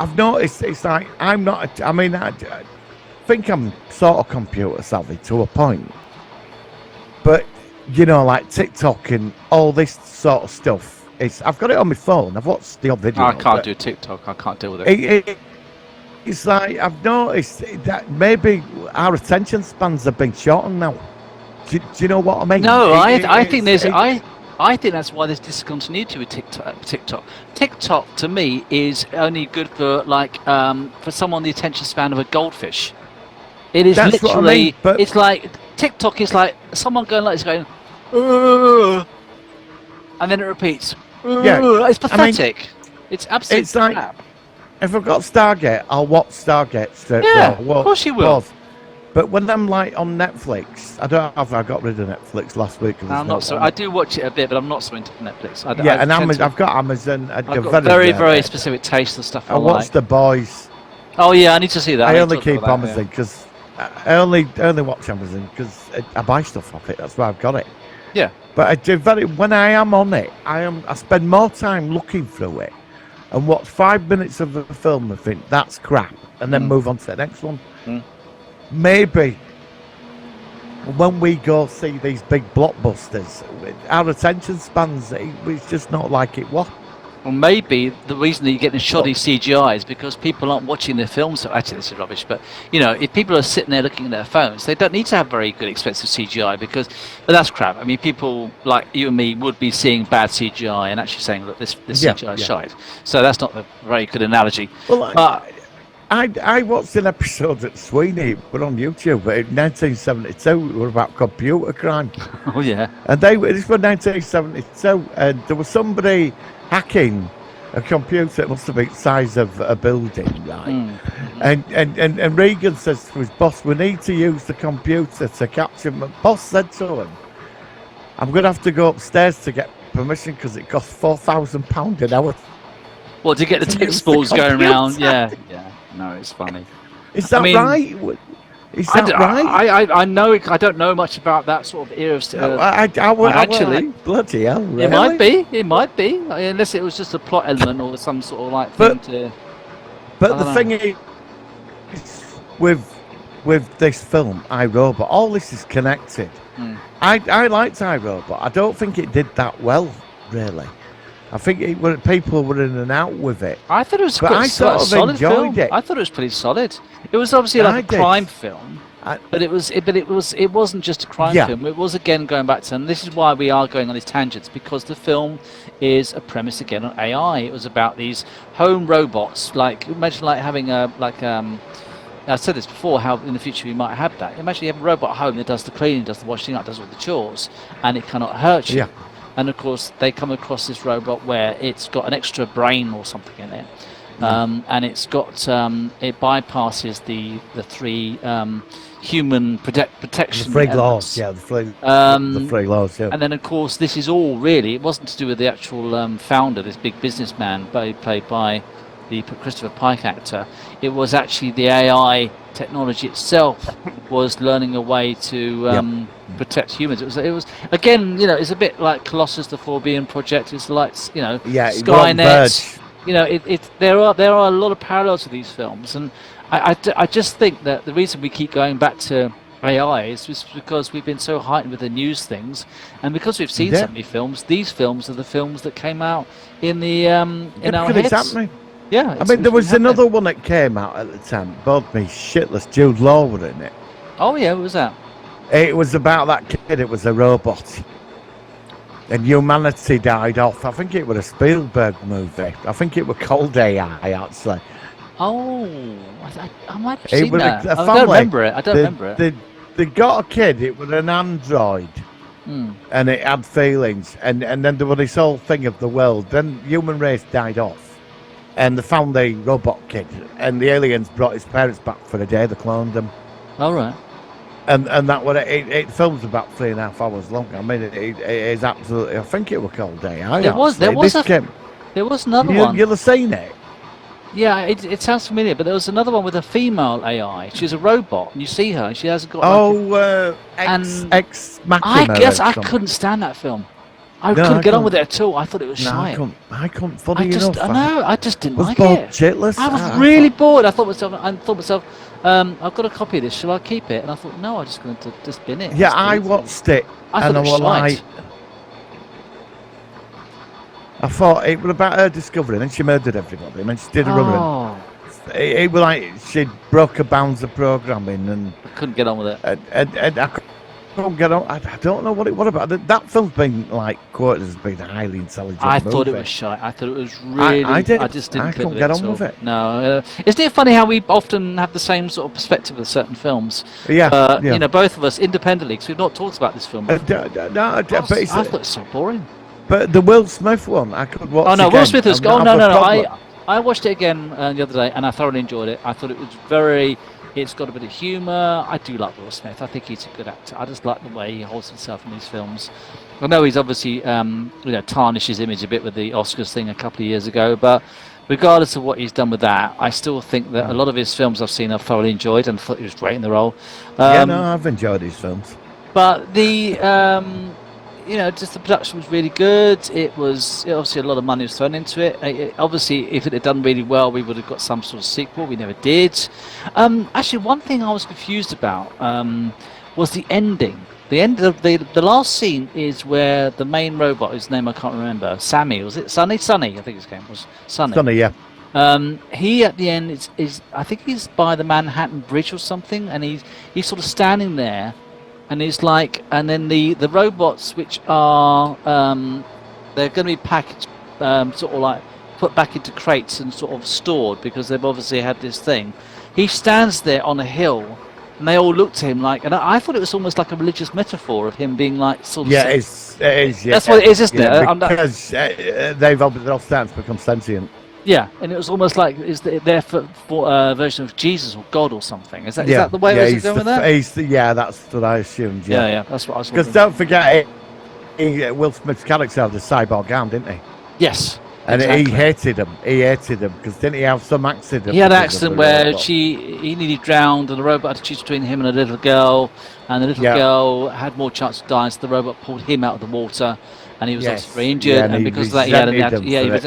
I've noticed it's like I'm not. I mean, I think I'm sort of computer savvy to a point, but like TikTok and all this sort of stuff. I've got it on my phone. I've watched the odd video. I can't do TikTok. I can't deal with it. It's like I've noticed that maybe our attention spans have been shortened now. Do you know what I mean? No, I think that's why there's discontinuity with TikTok. TikTok to me is only good for for someone the attention span of a goldfish. It is That's literally. what I mean, but it's like TikTok is like someone going like this, going, "Ugh," and then it repeats. "Ugh." Yeah, It's pathetic. It's absolutely it's like crap. if I've got Stargate, I'll watch Stargate straight Yeah, through. of course you will. But when I'm like on Netflix, I don't have. I got rid of Netflix last week. I'm not so. I do watch it a bit, but I'm not so into Netflix. I've got Amazon. I've got very specific taste and stuff. I watch The Boys. Oh yeah, I need to see that. I only keep Amazon because I only watch Amazon because I buy stuff off it. That's why I've got it. Yeah. But I do when I am on it, I spend more time looking through it and watch 5 minutes of the film and think that's crap, and then move on to the next one. Maybe when we go see these big blockbusters, our attention spans, it's just not like it was. Well, maybe the reason that you're getting shoddy CGI is because people aren't watching their films. So actually, this is rubbish. But if people are sitting there looking at their phones, they don't need to have very good, expensive CGI but that's crap. I mean, people like you and me would be seeing bad CGI and actually saying, "Look, this CGI is shite." So that's not a very good analogy. Well, I watched an episode at Sweeney, but on YouTube, in 1972, it was about computer crime. Oh yeah. And this was 1972, and there was somebody hacking a computer. It must have been the size of a building, right? And Reagan says to his boss, "We need to use the computer to capture him." Boss said to him, "I'm going to have to go upstairs to get permission because it costs £4,000 an hour." Well, to get the text balls going around, yeah. No, it's funny. Is that right? Is that right? I know. I don't know much about that sort of era of actually, bloody hell, really? It might be, unless it was just a plot element or some sort of like thing to. But the thing is, with this film, iRobot, all this is connected. I liked iRobot. I don't think it did that well, really. I think people were in and out with it. I thought it was I sort of solid enjoyed film. it. I thought it was pretty solid. It was obviously like a crime film, but it wasn't just a crime film. It was again going back to, and this is why we are going on these tangents, because the film is a premise again on AI. It was about these home robots. Like imagine like having I said this before, how in the future we might have that. Imagine you have a robot at home that does the cleaning, does the washing up, does all the chores, and it cannot hurt you. Yeah. And of course, they come across this robot where it's got an extra brain or something in it, and it's got it bypasses the three human protection. The three laws, the three laws, yeah. And then, of course, this is all really. It wasn't to do with the actual founder, this big businessman, played by the Christopher Pike actor. It was actually the AI technology itself was learning a way to protect humans. It was again, it's a bit like Colossus, the Forbean Project. It's like Skynet. There are a lot of parallels to these films, and I just think that the reason we keep going back to AI is just because we've been so heightened with the news things, and because we've seen so many films. These films are the films that came out in the in our heads. Happening. Yeah, I mean, there was another one that came out at the time. Bored me shitless. Jude Law was in it. Oh yeah, what was that? It was about that kid. It was a robot, and humanity died off. I think it was a Spielberg movie. I think it was called AI actually. Oh, I might have seen that. I don't remember it. They got a kid. It was an android. And it had feelings, and then there was this whole thing of the world. Then human race died off. And they found the robot kid, and the aliens brought his parents back for a day. They cloned them. All right. And that was it. Films about 3.5 hours long. I mean, it is absolutely. I think it was called AI. There was another one. You'll have seen it. Yeah, it sounds familiar, but there was another one with a female AI. She's a robot, and you see her, and she hasn't got. Ex Machina. I couldn't stand that film. I couldn't get on with it at all. I thought it was shite. I couldn't. Funny enough, I just didn't like bored it. Shitless. I was really bored. I thought to myself, I've got a copy of this. Shall I keep it? And I thought, no, I'm just going to just bin it. Yeah, I watched it, and I was like, I thought it was about her discovering, and she murdered everybody. I mean, she did a run. It was like she broke her bounds of programming, and I couldn't get on with it. And I couldn't get on. I don't know what it was about. That film's been like quoted as being a highly intelligent movie. I thought it was shite. I thought it was really. I just didn't. I couldn't get on with it. No, isn't it funny how we often have the same sort of perspective with certain films? Yeah. Both of us independently, because we've not talked about this film. I thought it was so boring. But the Will Smith one, I could watch. Oh no, again. Will Smith was. Oh no. I watched it again the other day, and I thoroughly enjoyed it. I thought it was very. It's got a bit of humour. I do like Will Smith. I think he's a good actor. I just like the way he holds himself in these films. I know he's obviously tarnished his image a bit with the Oscars thing a couple of years ago, but regardless of what he's done with that, I still think that a lot of his films I've seen I've thoroughly enjoyed and thought he was great in the role. I've enjoyed his films. But the just the production was really good. It was obviously a lot of money was thrown into it. Obviously, if it had done really well, we would have got some sort of sequel. We never did. Actually, one thing I was confused about was the ending. The end of the last scene is where the main robot, whose name I can't remember, Sammy, was it Sonny? Sonny, I think his name was Sonny. Sonny, yeah. He at the end is I think he's by the Manhattan Bridge or something, and he's sort of standing there. And it's like, and then the robots, which are, they're going to be packaged, sort of like put back into crates and sort of stored because they've obviously had this thing. He stands there on a hill, and they all look to him like, and I thought it was almost like a religious metaphor of him being like sort of. Yeah, it is. Yeah, that's what it is, isn't it? Because they've obviously all started to become sentient. Yeah, and it was almost like is their version of Jesus or God or something. Is that the way it was going with that? That's what I assumed. Yeah, that's what I was. Because don't forget, Will Smith's character had a cyborg arm, didn't he? Yes. And exactly. he hated him. He hated him because didn't he have some accident? He had an accident where he nearly drowned, and the robot had to choose between him and a little girl, and the little girl had more chance of dying, so the robot pulled him out of the water. And he was obviously very injured, and because of that, he had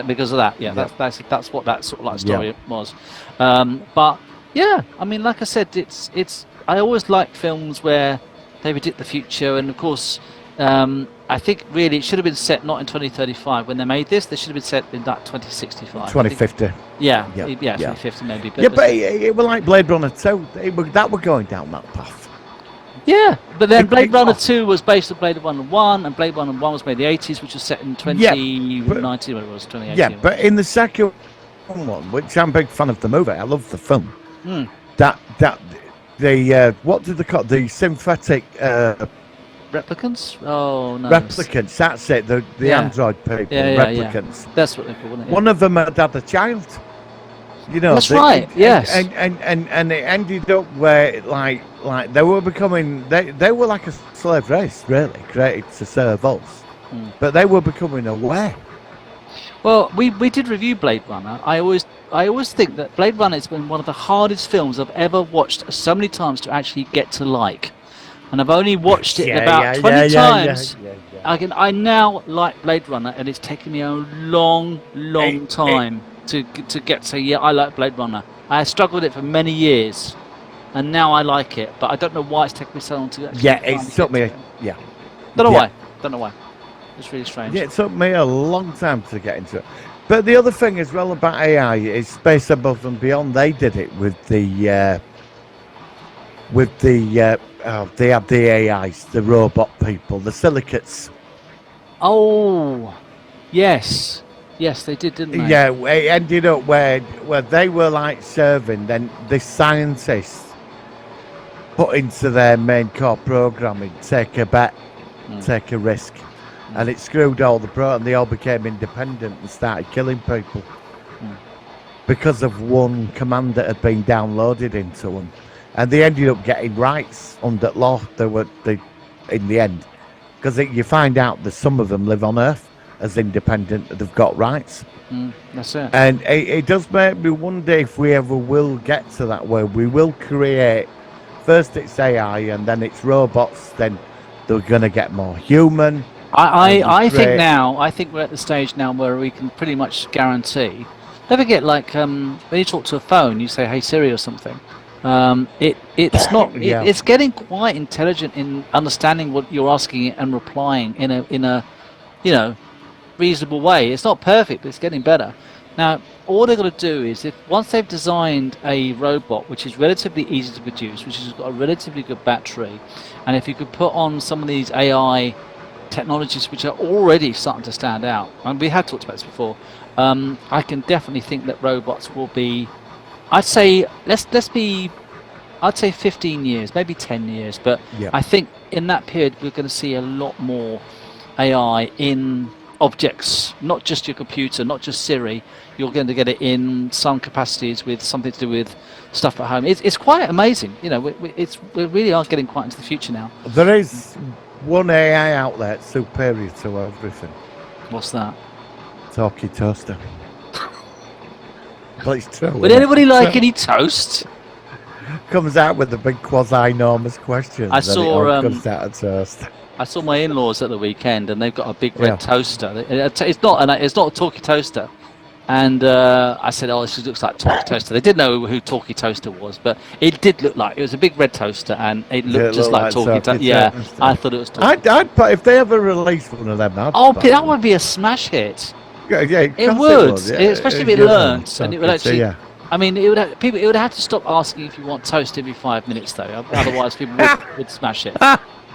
because of that. Yeah, that's what that sort of like story was. But yeah, I mean, like I said, it's. I always like films where they predict the future, and of course, I think really it should have been set not in 2035 when they made this. They should have been set in that 2065. 2050. Yeah, 2050 maybe. But it was like Blade Runner 2. That were going down that path. Yeah, but then Blade Runner 2 was based on Blade Runner 1, and Blade Runner 1 was made in the 80s, which was set in 2019, when it was 2018. Yeah, but in the second one, which I'm a big fan of the movie, I love the film. What did they call it? The synthetic replicants? Oh no. Replicants, that's it. The android people, replicants. Yeah. That's what they call it. Yeah. One of them had a child. That's right. Yes. And it ended up where like they were becoming they were like a slave race, really, created to serve us. But they were becoming aware. Well, we did review Blade Runner. I always think that Blade Runner has been one of the hardest films I've ever watched so many times to actually get to like. And I've only watched it about 20 times. I now like Blade Runner, and it's taken me a long time to get to I like Blade Runner. I struggled with it for many years, and now I like it. But I don't know why it's taken me so long to actually. It took me. Don't know why. It's really strange. Yeah, it took me a long time to get into it. But the other thing as well about AI is Space Above and Beyond. They did it with the they had the AIs, the robot people, the silicates. Oh, yes, they did, didn't they? Yeah, it ended up where they were like serving. Then the scientists put into their main core programming, take a bet, take a risk. And it screwed all the and they all became independent and started killing people because of one command that had been downloaded into them. And they ended up getting rights under law. In the end, because you find out that some of them live on Earth as independent, they've got rights. That's it. And it does make me wonder if we ever will get to that where we will create. First it's AI, and then it's robots. Then they're going to get more human. I think we're at the stage now where we can pretty much guarantee. Don't forget, like when you talk to a phone, you say "Hey Siri" or something. It's not. It's getting quite intelligent in understanding what you're asking it and replying in a reasonable way. It's not perfect, but it's getting better. Now, all they're going to do is once they've designed a robot which is relatively easy to produce, which has got a relatively good battery, and if you could put on some of these AI technologies which are already starting to stand out, and we had talked about this before, I can definitely think that robots will be, I'd say 15 years, maybe 10 years, but I think in that period we're going to see a lot more AI in objects, not just your computer, not just Siri. You're going to get it in some capacities with something to do with stuff at home. It's quite amazing. You know, we really are getting quite into the future now. There is one AI out there that's superior to everything. What's that? Talkie toaster. But it's true. Would anybody like any toast? Comes out with the big quasi-enormous questions. I saw, comes out of toast. I saw my in-laws at the weekend, and they've got a big red toaster. It's not a talkie toaster. And I said, "Oh, this looks like talkie toaster." They didn't know who talkie toaster was, but it did look like it was a big red toaster, and it looked just like talkie toaster. Yeah, I thought it was. I'd put, if they ever release one of them, that would be a smash hit. Yeah, it would, especially if it learns, and it would actually. Yeah. I mean, it would have to stop asking if you want toast every 5 minutes, though. Otherwise, people would smash it.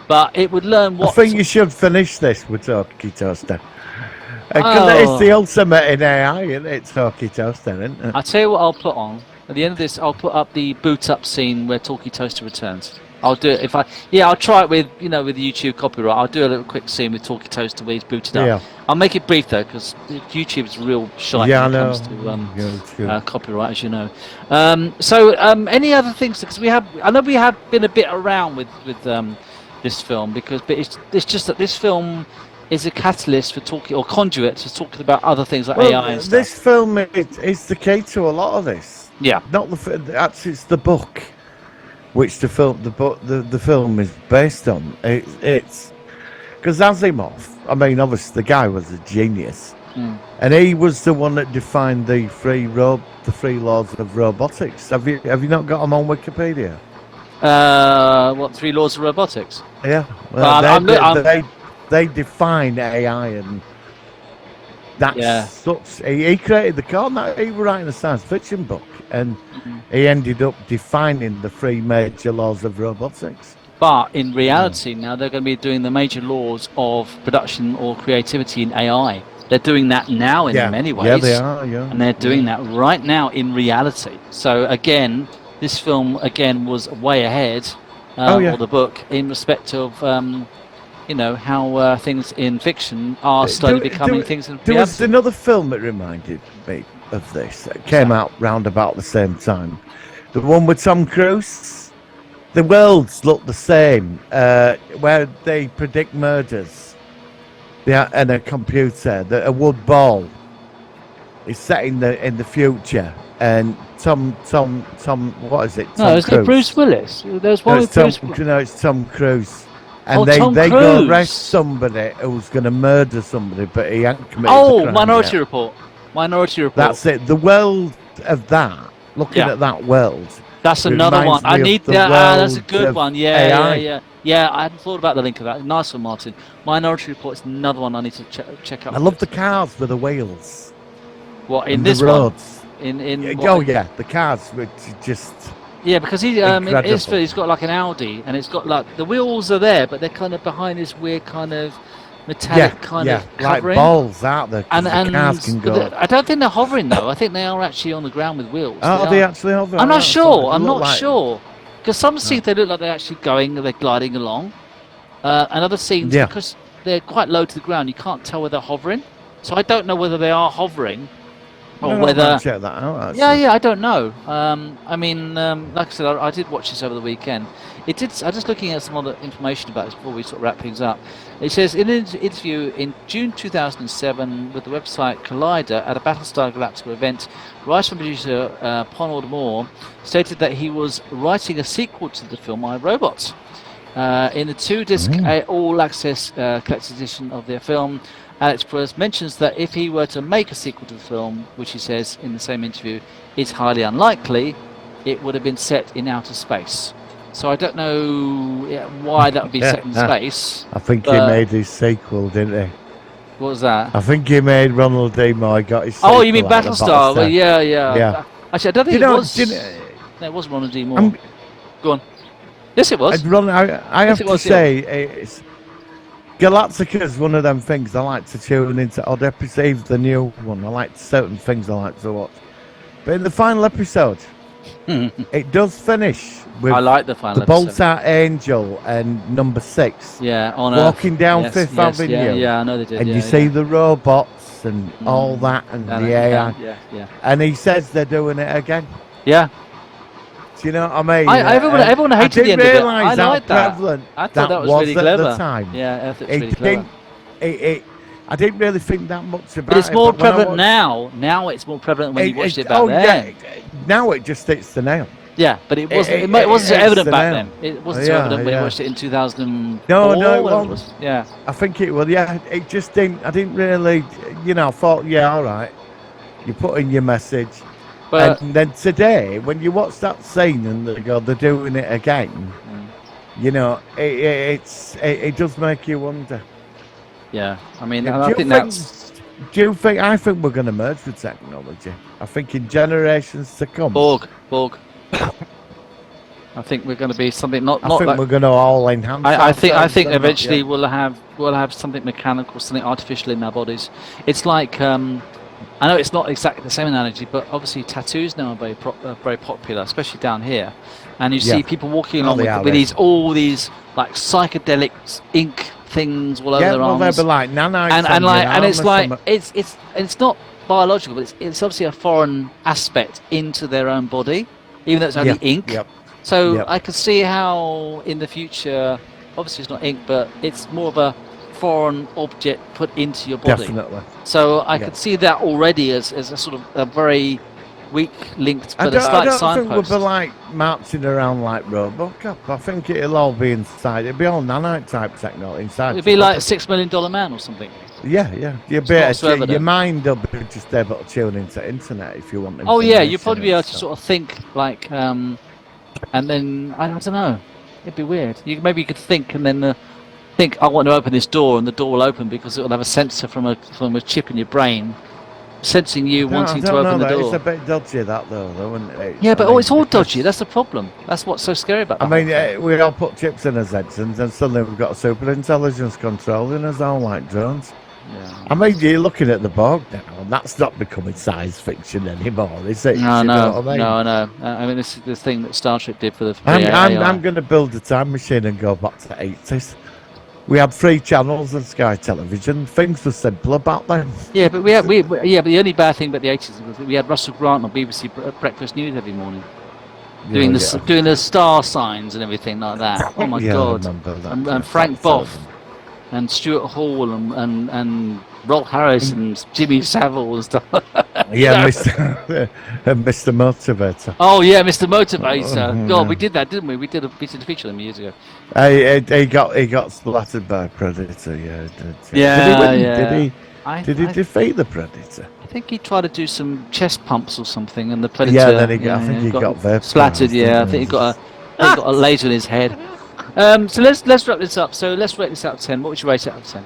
But it would learn what. I think you should finish this with talkie toaster. Because it's the ultimate in AI, isn't it? Talkie toaster, isn't it? I'll tell you what I'll put on. At the end of this, I'll put up the boot up scene where Talkie Toaster returns. I'll do it I'll try it with the YouTube copyright. I'll do a little quick scene with Talkie Toaster where he's booted up. Yeah. I'll make it brief though, because YouTube's real shy when it comes to copyright, as you know. Any other things? Because I know we have been a bit around with this film, but it's just that this film is a catalyst for talking, or conduit for talking about other things like AI and stuff. This film is the key to a lot of this. Yeah. Not actually, it's the book, which the film is based on. It's because Asimov. I mean, obviously the guy was a genius, and he was the one that defined the three laws of robotics. Have you not got them on Wikipedia? What 3 laws of robotics? Yeah. Well, they define AI, and that's such. He created the code. He was writing a science fiction book, and he ended up defining the 3 major laws of robotics. But in reality, now they're going to be doing the major laws of production or creativity in AI. They're doing that now in many ways. Yeah, they are. Yeah, and they're doing that right now in reality. So again, this film was way ahead of the book in respect of. How things in fiction are slowly becoming things in reality. There was another film that reminded me of this. It came out round about the same time. The one with Tom Cruise. The worlds look the same, where they predict murders. And a computer, a wood ball, is set in the future. And Tom, what is it? No, it's Bruce Willis. There's one with Bruce Willis. No, it's Tom Cruise. And they go arrest somebody who's going to murder somebody, but he hasn't committed the crime Minority Report. Minority Report. That's it. The world of that, looking at that world. That's another one. I need that. That's a good one. Yeah. I hadn't thought about the link of that. Nice one, Martin. Minority Report is another one I need to check out. I love the cars with the wheels. What, in this roads. one? The cars, which just... Yeah, because he's got like an Audi, and it's got like the wheels are there, but they're kind of behind this weird kind of metallic of covering. Like balls out there. And the cars can go. I don't think they're hovering though. I think they are actually on the ground with wheels. Are they actually hovering? I'm not sure. I'm not sure, because some scenes they look like they're actually they're gliding along, and other scenes because they're quite low to the ground, you can't tell whether they're hovering. So I don't know whether they are hovering. Or whether check that out. I don't know. Like I said, I did watch this over the weekend. I'm just looking at some other information about this before we sort of wrap things up. It says in an interview in June 2007 with the website Collider at a Battlestar Galactica event, writer and producer Ponald Moore stated that he was writing a sequel to the film I, Robot. In the 2-disc all-access collector's edition of their film, Alex Proyas mentions that if he were to make a sequel to the film, which he says in the same interview is highly unlikely, it would have been set in outer space. So I don't know why that would be set in space. I think he made his sequel, didn't he? What was that? I think he made Ronald D. Moore. Got his sequel. Oh, you mean Battlestar? Well, yeah. Actually, I don't think it was. No, it wasn't Ronald D. Moore. Go on. Yes, it was. I have to say, it's Galactica is one of them things I like to tune into. Odd episodes, the new one. I like certain things I like to watch. But in the final episode, it does finish with I like the final the Bolt episode. Out Angel and Number 6 Yeah, on walking Earth. down Yes, Fifth yes, Avenue. Yeah, I know they did. And yeah, you see yeah. the robots and all that and the AI. Yeah. And he says they're doing it again. Yeah. Do you know what I mean? Everyone I hated the didn't end of it. realise I how liked that. prevalent I thought that was really at clever. the time. Yeah, I thought it was It really clever. I didn't really think that much about it. But it's more but when I prevalent watched- now. Now it's more prevalent when you watched it back oh then. yeah, now it just hits the nail. Yeah, but it wasn't. It, it- wasn't so it's evident the back nail. then. It wasn't so Yeah, evident when you yeah. watched it in 2004. No, it whatever wasn't. was. Yeah. I think it was. Yeah, it just didn't. I didn't really. I thought, yeah, all right. You put in your message, But and then today, when you watch that scene and they go, they're doing it again. It does make you wonder. yeah, I mean, Do I you think think- that's I think we're going to merge with technology. I think in generations to come, Borg. I think we're going to be something not I think like. we're going to all enhance. I think ourselves and eventually yeah. we'll have something mechanical, something artificial in our bodies. It's like I know it's not exactly the same analogy, but obviously tattoos now are very popular, especially down here. And you see Yeah. people walking Oh, along they are, with yeah. all these like psychedelic ink things all over Yeah, their well, arms. they'll be like nanites and on your like and arm it's or like something. it's not biological, but it's obviously a foreign aspect into their own body, even though it's only Yeah, ink. yep. So Yep. I could see how in the future, obviously it's not ink, but it's more of a foreign object put into your body. Definitely. So I Yeah. could see that already as a sort of a very weak linked, I but a don't slight think signpost. we'll be like marching around like Robocop. I think it'll all be inside. It'll be all nanite type technology inside. It'd be like $6 million Man or something. Yeah. Your not so evident. mind will be just able to tune into internet if you want. Oh yeah, you'd information probably be and able to stuff. sort of think like, and then I don't know. It'd be weird. Maybe you could think and then think I want to open this door, and the door will open because it will have a sensor from a chip in your brain, sensing you wanting to open the It's door. a bit dodgy that though, isn't it? Yeah, but it's all because- dodgy. That's the problem. That's what's so scary about. I the whole mean, thing. we all put chips in our heads, and suddenly we've got super intelligence controlling us all like drones. Yeah. I mean, you're looking at the Borg now, and that's not becoming science fiction anymore, is it? No, You know no, what I mean? no. I mean, this is the thing that Star Trek did for the I'm AI. going to build a time machine and go back to the 80s. We had 3 channels on Sky Television. Things were simpler back then. Yeah, but but the only bad thing about the 80s was that we had Russell Grant on BBC Breakfast News every morning doing the star signs and everything like that. Oh my Yeah, I God! remember that. And Frank Boff and Stuart Hall and Rolf Harris and Jimmy Savile and stuff. Yeah, Mr. Mr. Motivator. Oh yeah, Mr. Motivator. Oh, God, yeah. we did that, didn't we? We did a feature on him years ago. He got splattered by a predator. Yeah. Yeah, Did he win? yeah. Did he defeat the predator? I think he tried to do some chest pumps or something, and the predator. Yeah, then I think he got vaporized, splattered. Yeah, I didn't think he he? got a laser in his head. So let's wrap this up. So let's rate this out of 10. What would you rate it out of 10?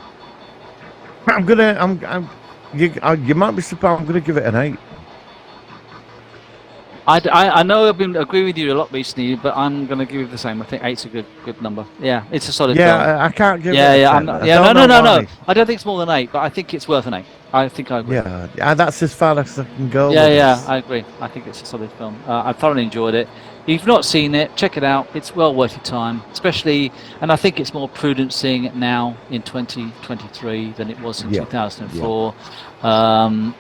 You might be surprised. I'm gonna give it an 8. I know I've been agreeing with you a lot recently, but I'm going to give you the same. I think 8's a good number. Yeah, it's a solid film. Yeah, I can't give Yeah, it. yeah, a I'm 10. not, I yeah, don't no. know why. I don't think it's more than 8, but I think it's worth an 8. I think I agree. Yeah, that's as far as I can go. Yeah, with yeah, this. I agree. I think it's a solid film. I thoroughly enjoyed it. If you've not seen it, check it out. It's well worth your time, especially, and I think it's more prudent seeing it now in 2023 than it was in Yeah, 2004.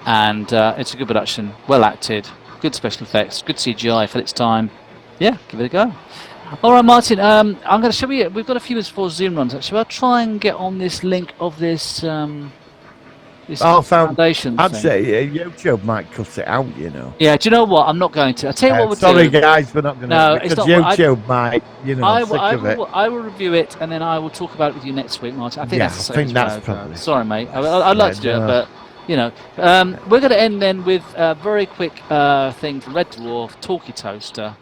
And it's a good production, well acted, good special effects, good CGI for its time. Yeah, give it a go. All right, Martin. I'm going to show you. We've got a few minutes before Zoom runs. Actually, I'll try and get on this link of this. This foundation I'd thing. say YouTube might cut it out. Yeah, do you know what? I'm not going to. I'll tell you what we'll Sorry, do. guys, we're not going to. No, because it's not. YouTube might, I will review it and then I will talk about it with you next week, Martin. I think Yeah, that's the I think safest that's way of going. probably- Sorry, mate. I'd like to do it, no. but we're going to end then with a very quick thing from Red Dwarf, Talkie Toaster,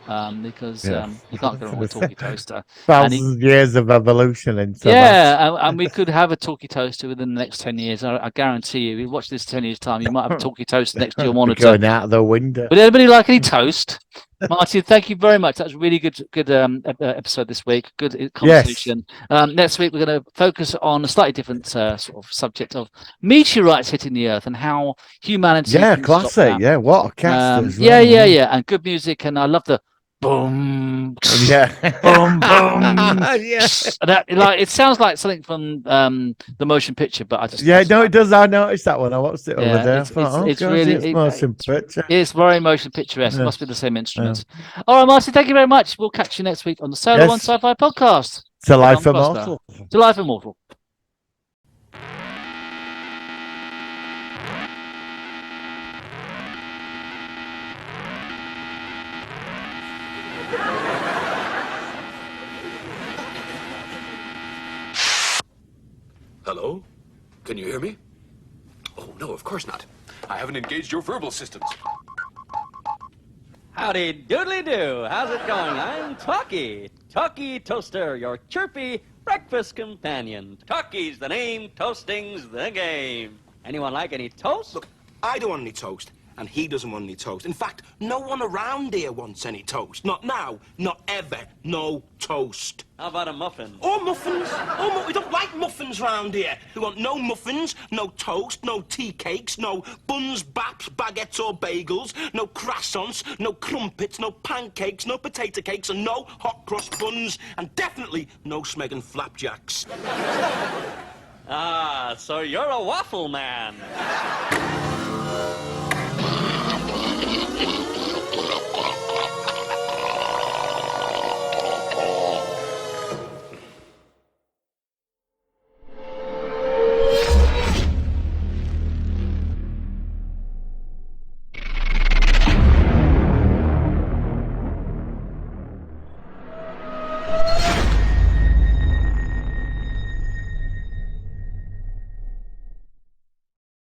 because Yeah. you can't go wrong with Talkie Toaster. Thousands of years of evolution into that. Yeah, and we could have a Talkie Toaster within the next 10 years. I guarantee you. You watch this 10 years' time, you might have a Talkie Toaster next to your monitor. Going out of the window. Would anybody like any toast? Martin, thank you very much. That was a really good episode this week. Good conversation. Next week, we're going to focus on a slightly different sort of subject of meteorites hitting the Earth and how humanity. Yeah, can stop classic. that. Yeah, what a cast as well. Yeah, and good music. And I love the boom, Yeah. boom, boom. Yeah. That, like, it sounds like something from the motion picture, but I just No, it does. I noticed that one. I watched it over Yeah, there. I it's- thought, it's God, really- it's it- motion picture. It's very motion picturesque. It Yeah. must be the same instruments. All right, Martin, thank you very much. We'll catch you next week on the Solar Yes. One Sci-Fi podcast. To Life Come on, Immortal. To Life Immortal. Hello? Can you hear me? Oh, no, of course not. I haven't engaged your verbal systems. Howdy doodly do. How's it going? I'm Talkie. Talkie Toaster, your chirpy breakfast companion. Talkie's the name, toasting's the game. Anyone like any toast? Look, I don't want any toast, and he doesn't want any toast. In fact, no one around here wants any toast. Not now, not ever. No toast. How about a muffin? Or muffins. Oh, we don't like muffins round here. We want no muffins, no toast, no tea cakes, no buns, baps, baguettes or bagels, no croissants, no crumpets, no pancakes, no potato cakes, and no hot cross buns, and definitely no Smeggan flapjacks. Ah, so you're a waffle man.